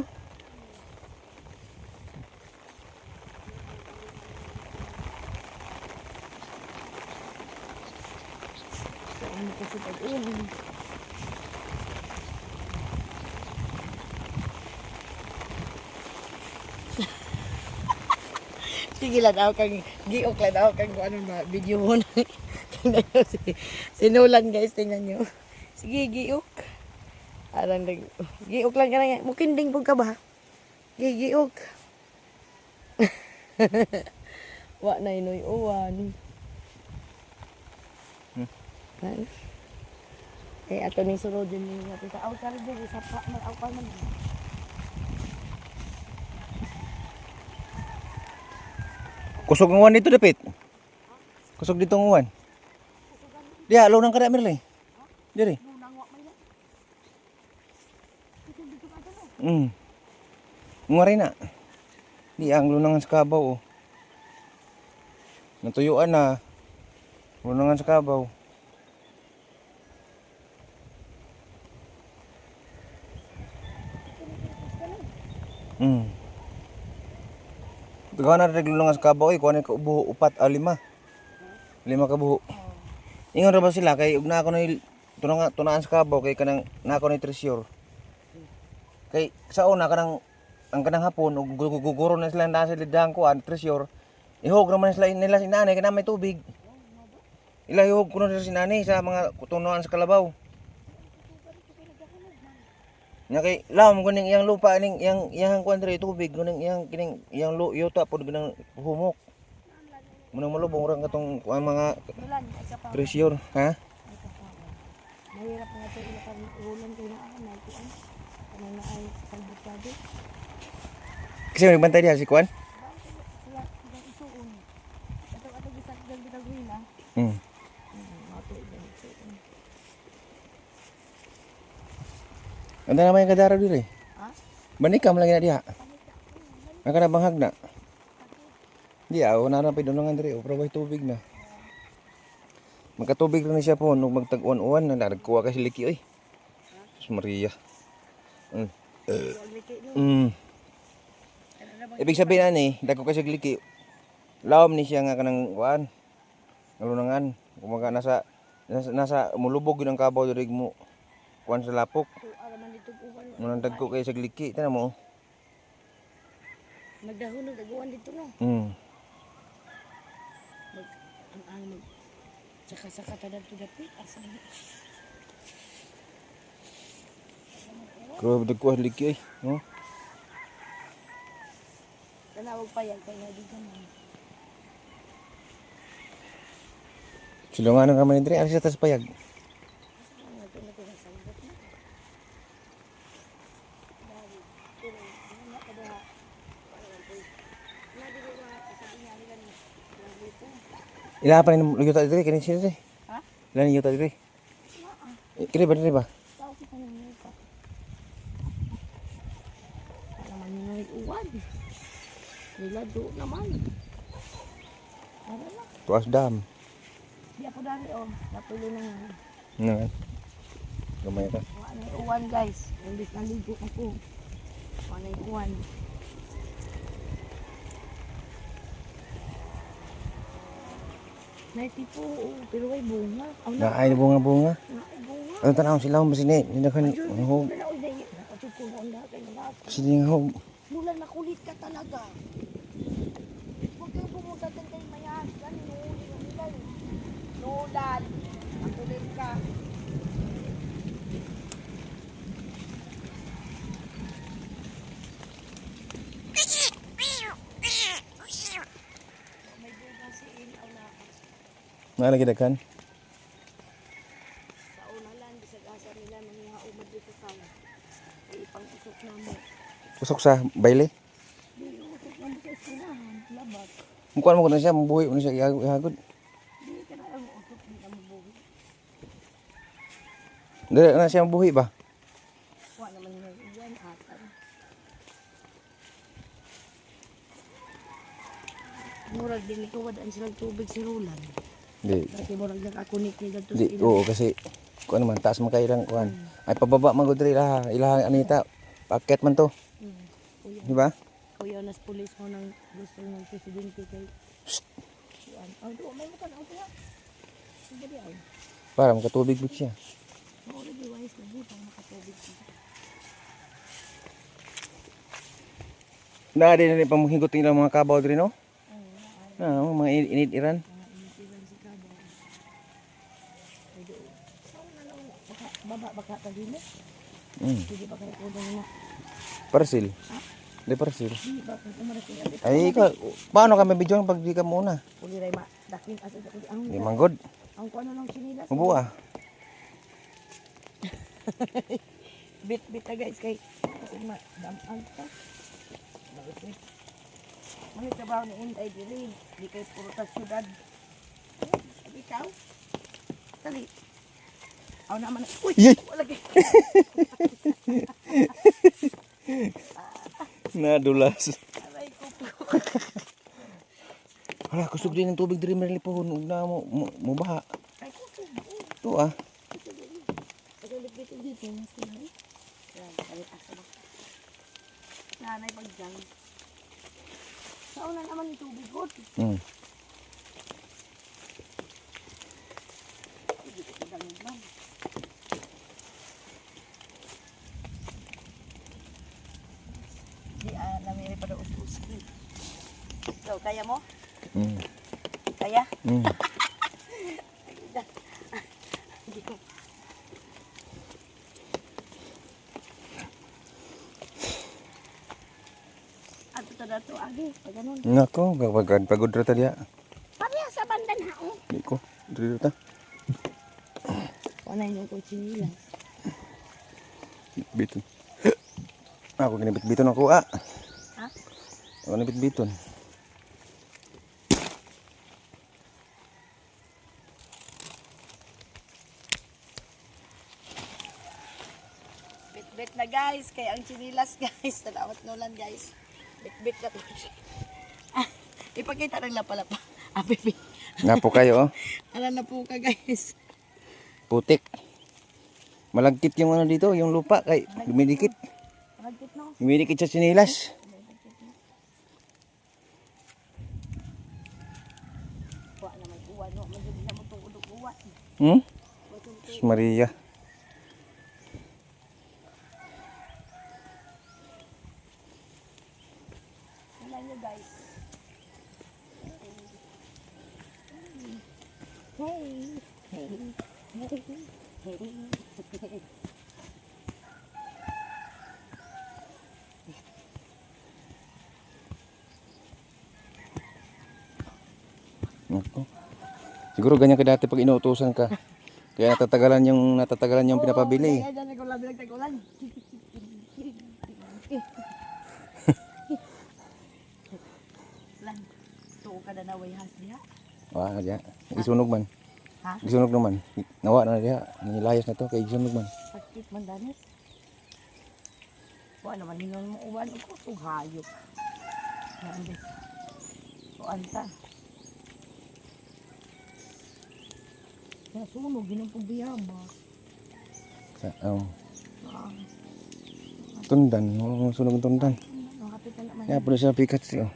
Ano kasi pag-uwi. Sige lang ako kang giok lang ako kang ano ba video mo na. Tingnan nyo sinulan guys, tingnan nyo. Sige, giok. Arang giok lang ka na. Mukinding po ka ba? Giok. Wa na inoy uwan. Eh, ato ni sunod din ni natin sa outside din. Sa outside man. Kusog ng uwan dito dapit. Kusog dito ng uwan. Dia, alo nang kada Merle. Diri. Ngari na. Di ang lunangan sa kabaw oh. Natuyuan na. Lunangan sa kabaw. Tagaw na rin lunangan sa kabaw eh. Kuha na ka buho upat o 5. 5 ka buho. Ingon ra ba sila kay ug na ako na tunaan sa kabaw kay kanang na ako ni treasure. Kay sa una kanang ang kanang hapon ug guguro na sila na sa lidang ko an treasure. Ihog naman sila nila sinanay kana may tubig. Ila ihog kuno sila sinanay sa mga tunuan sa kalabaw. Nya kay lam kuning iyang lupa ning iyang kuan diri tubig kuning iyang kining iyang yuta pod ganang humok. Munang malubong ra katong kuan mga Bulan, isa pa. pressure, ha? Mahirap nga ito ilakan ulan ko na ako na ito. Ano na ay kalbutado. Kasi nagbantay diha si kuan? Kaya ilang isuon. Ato bisag bitag na. Hmm. Ato ilang isuon. Anda naman yung kadaraw diri. Ha? Banikam lagi na diha. Naka na banghag na. Di na pa dunungan diri, pero way tubig na. Magkatubig rin siya po nung magtag-uwan-uwan na nagkuha kasi liki oy. Sus Maria. Ibig sabihin ani, dagko kasi liki. Lawom ni siya nga kanang kuan. Ngalunangan. Kumaga nasa mulubog yun ang kabaw diri mo. Kuan sa lapok. Araman dito uwan. Munang dagko kay sa liki, tana mo. Nagdahon nagaguan dito no. Ang saka tanan to dapit asa ni. Grabe dagko liki oy, no? Tanawag pa yan kaya dito man. Silungan nga man diri, ari sa tas payag. Ila pa ni yuta diri kini sini diri. Ha? Ila ni yuta diri. Kini ba diri ba? Tao ko kanang ka. Naman ni uwan. Nilado naman. Ara na. Tuas dam. Di ako dari oh. Napulo na nga. Nga. Gamay ka. Wala na uwan guys. Imbis naligo ako. Wala na uwan. Naitipo, pero may bunga. Ang Na ay bunga-bunga. bunga. Ano tanaw sila mo sini, ni kan ho. Nakachuk ko ang lahat ng lahat. Sini ho. Lula, nakulit ka talaga. Huwag kang pumunta dyan kay Mayan. Yan, inuuli ng nila eh. Nulan, nakulit ka. May bunga si Ilaw na Nga lagi daghan. sa unalan, bisag asa nila mga umad dito ka. Ay ipang-usok namin. Usok sa baile. Di usok namin sa eskwelahan, labat. Mukuan mo ko na siya, mabuhi mo na siya ihagod. Di ka na ang usok, di na mabuhi. Dili na siya mabuhi ba? Wa naman yung iyan, atan. Murag din ko wadaan silang tubig si Roland. Di. Kasi murag nakakunik ni dito sa Di, ilang. oo kasi kuan man taas man kay ilang kuan. Ay pababa man gud diri ilaha anita. Paket man to, Kuya, di ba? kuya nas pulis mo ng gusto ng presidente kay Juan. Ang doon, may mukan ang kuya. Sige di ay. Para makatubig big siya. Murag di wise na butang makatubig siya. Na din ni pamhigot nila mga kabaw diri no? Mga init-iran. Baba baka tagino. Mm. Sige baka ko na. Parcel. Di parcel. Di baka kumarati. Ay ikaw, paano kami video pag di ka muna? Uli ray ma dakin asa ang Di manggod. ang kuno ng sinilas. Ubo ah. Bit guys kay kasi ma daman ta. Bakit? Mali trabaho ni Inday dili, di kay puro ta syudad. Ikaw? Dali. Aw naman. Uy, Yay! wala kay. Nadulas. Aray ko po. Hala, kusog din ng tubig diri malipon ug na mo baha. Ay ko po. To ah. Kasi dito mas kinay. Yan, kali asa ba. Nanay pagdang. Sa una naman yung tubig ko. Mm. Di namiri pada upos. So, kaya mo? Mm. Kaya? Mm. ta dato agi, pag ganun. Nako, pagod ra ta diha. Pareha sa bandan ha. Di ko. Dito ta. Wala yung kutsinilan. Biton. Ako ginabit-biton ako ah. Ha? Ako nabit-biton. Bit-bit na guys, kaya ang chinilas guys, talawat nulan guys. Bit-bit na to. Ah, ipakita ng lapa-lapa. Ah, pipi. Napo kayo oh. Ala na po ka guys. Putik. Malagkit yung ano dito, yung lupa kay dumidikit. Ragkit no. Dumidikit sa sinilas. Wa na may uwan no, magud na mo tong udog-uwan. Maria. Wala niyo guys. Hey. Nako. Siguro ganyan ka dati pag inuutosan ka. Kaya natatagalan yung pinapabili. Kaya dyan ko labi nagtagulan. Lan, tuo ka na naway has diha. Wah, diya. Isunog man. Ha? Isunog naman. Nawa na diya. Nilayas na to kay isunog man. Pakit man danis. Wa naman ningon mo uwan ko tong hayop. Nandis. O anta. Kaya sunog ginang pabiyaba. Tundan, sunog ng tundan. Nakapitan naman. Kaya pala siya pikat siya.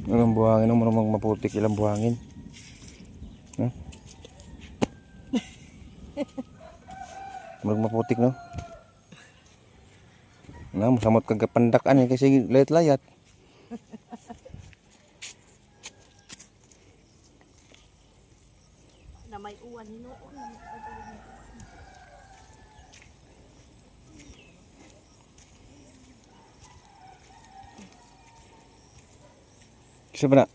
Ilang buhangin, marunong maputik ilang buhangin. Huh? Marunong maputik no? Na, masamot kag kapandakan kasi layat-layat. Na may uwan hinuon na may pagkakas. Kisa ba na?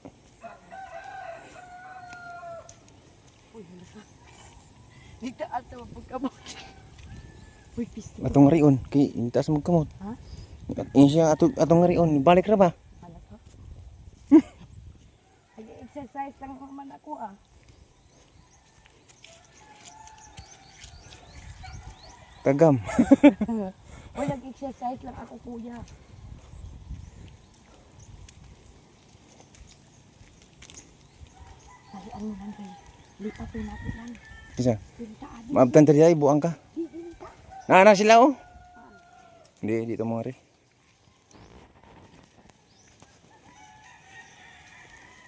Dito ato pagkamot. Uy, pisto. Atong ngarion, kay intaas mo kamot. Ha? Yung siya atong ngarion, balik ra ba? Ano to? Nag-exercise lang naman ako ah. Tagam. Uy, nag-exercise lang ako kuya. Ay, ano lang kayo. Lipatin natin lang. Kisa, Pinta adi. maabtan tadi ay buang ka. Na sila oh. Hindi dito mo rin.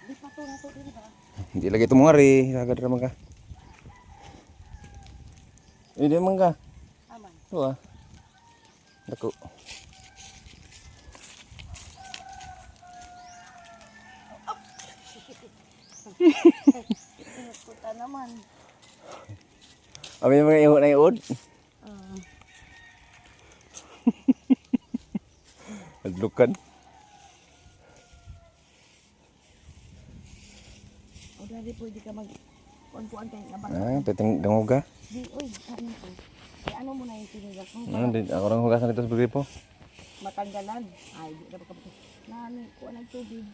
Lipatin na to din ba? Hindi lagi ito mo rin. Sagad raman ka. Hindi man ka. Aman. Ito ah. Dako. Puta naman. Abi mga ihot na ihot. Adlukan. O dali pwede ka mag kuan-kuan kay nabang. Ah, peteng dangoga. Di, uy, ano to? Eh, ano mo na yung tinigas mo? Ah, di ako lang hugasan dito sa gripo. Matanggalan. Ay, di na ba ka nani, kuha ng tubig.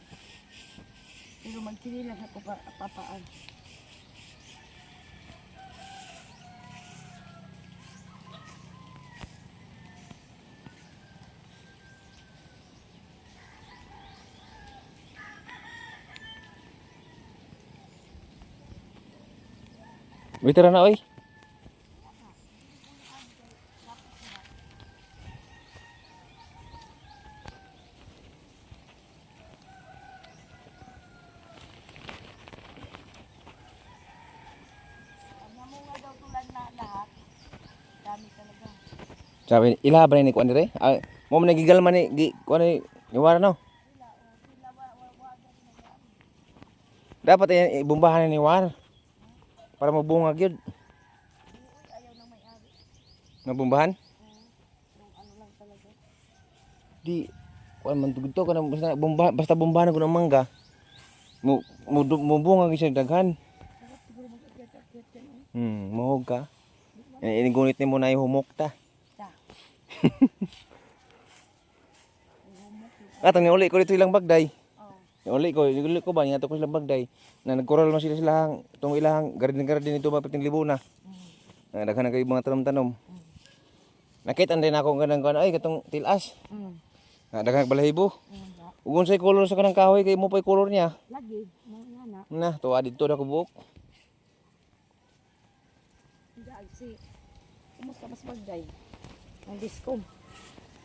Pero magsinilas ako pa, papaan. Wait na oy. Ano mo nga daw tulad na lahat. Dami talaga. Sabi ilaban ni kuan dire. Ah, mo nagigal man ni kuan ni iwara no. Dapat ay ibumbahan ni War. Para mabungag yun. Nabumbahan? Di, wala man tugto ka na basta bumbahan ko ng mangga. Mubungag siya daghan. Muhog ka. Inigunit ni mo na ihumok ta. Atang ni uli ko dito ilang bagday. Uli ko ba niya to ko silang bagday. Na nagkoral man sila silang tong ilang garden ito mapiting libuna. Daghan na kay mga tanom-tanom. Nakita din ako ganang ay katong tilas. Daghan balahibo. Ugon say color sa kanang kahoy kay mo pay color niya. Lagi, na. Na, tuwa dito na ko buok. Si, kumusta mas bagday? Ang disco.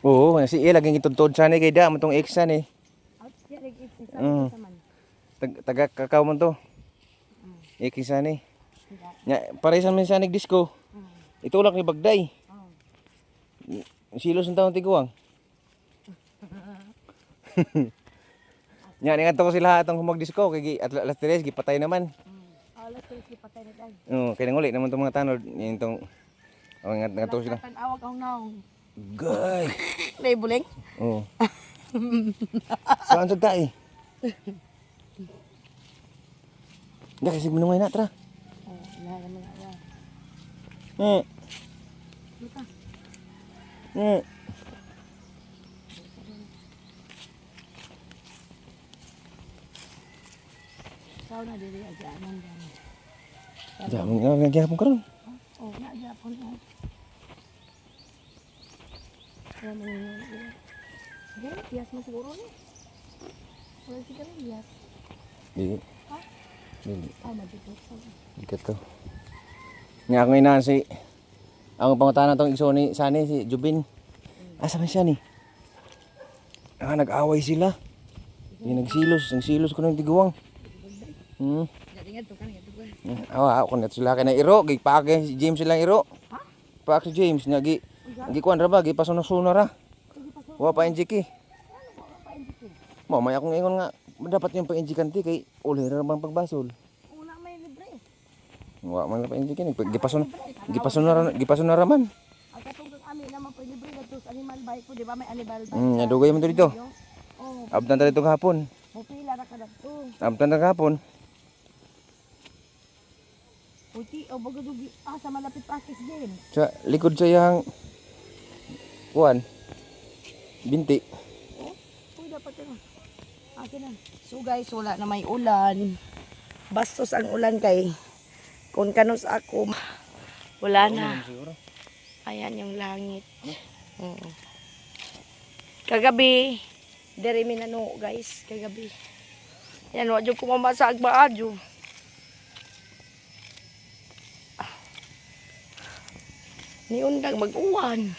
Oo, si iya laging ituntod sa ni kay da matong ex ni. Out siya, nag-ipin Mm. sa man. Taga kakao man to. Ex ni. Nya pare sa men sa disco. Itulak ni bagday. Silos ng taong tiguang. Nya ni ngadto ko sila atong humag-disco kay at alas 3 gipatay naman. Alas 3 patay na tayo. Oo, kay nang uli naman tong mga tanod, yung tong ngadto sila. Awag ang naong. Gay. Labeling? Oo. Saan sa tae? Dah kasi minungay na tra. Oh, wala naman na. Ikaw na dili ajaman yan. Jaman nga nagyapon karon. Oh, na-ajapon na. Wala mo yun. Sige, tiyas mo siguro ni. Wala siguro tiyas. Dili. Dili. Maditot sa. Dikat to. Nga ako inaan si ang pangutana tong igso ni Sani si Jubin. Asa man siya ni? Nag-away sila. Yung nagsilos ko ng tiguang. Ingat to kan ingat to. Awa ako na sila kay na iro, gipake si James silang iro. Ha? Paak si James gi kuan ra ba, gipasuno-suno ra. Wa pa injiki. Mo may akong ingon nga dapat yung pa-injikan ti kay uli ra bang pagbasol. Una may libre. Wa man pa injikan, gipasun na ra man. Ang katong amin naman po libre dito sa animal bike po, di ba? May animal bike. Nadugay man to dito. Oh, Abtan ta dito gahapon. pupila ra kada to. Abtan ta gahapon. Puti o bagudugi sa malapit pakis din. Sa likod sa yang kuan binti. Uy, dapat yun. Akin na. So guys, wala na may ulan. Bastos ang ulan kay kung kanus ako, wala na. Ayan yung langit. Oo. Kagabi, dere minano guys, kagabi. Yan, wadyo ko mamasag maadyo. Niundang mag-uwan.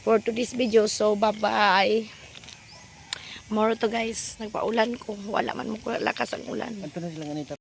For today's video, so bye-bye. Tomorrow to guys, nagpaulan ko. Wala man mo lakas ang ulan. Adto na sila ganito.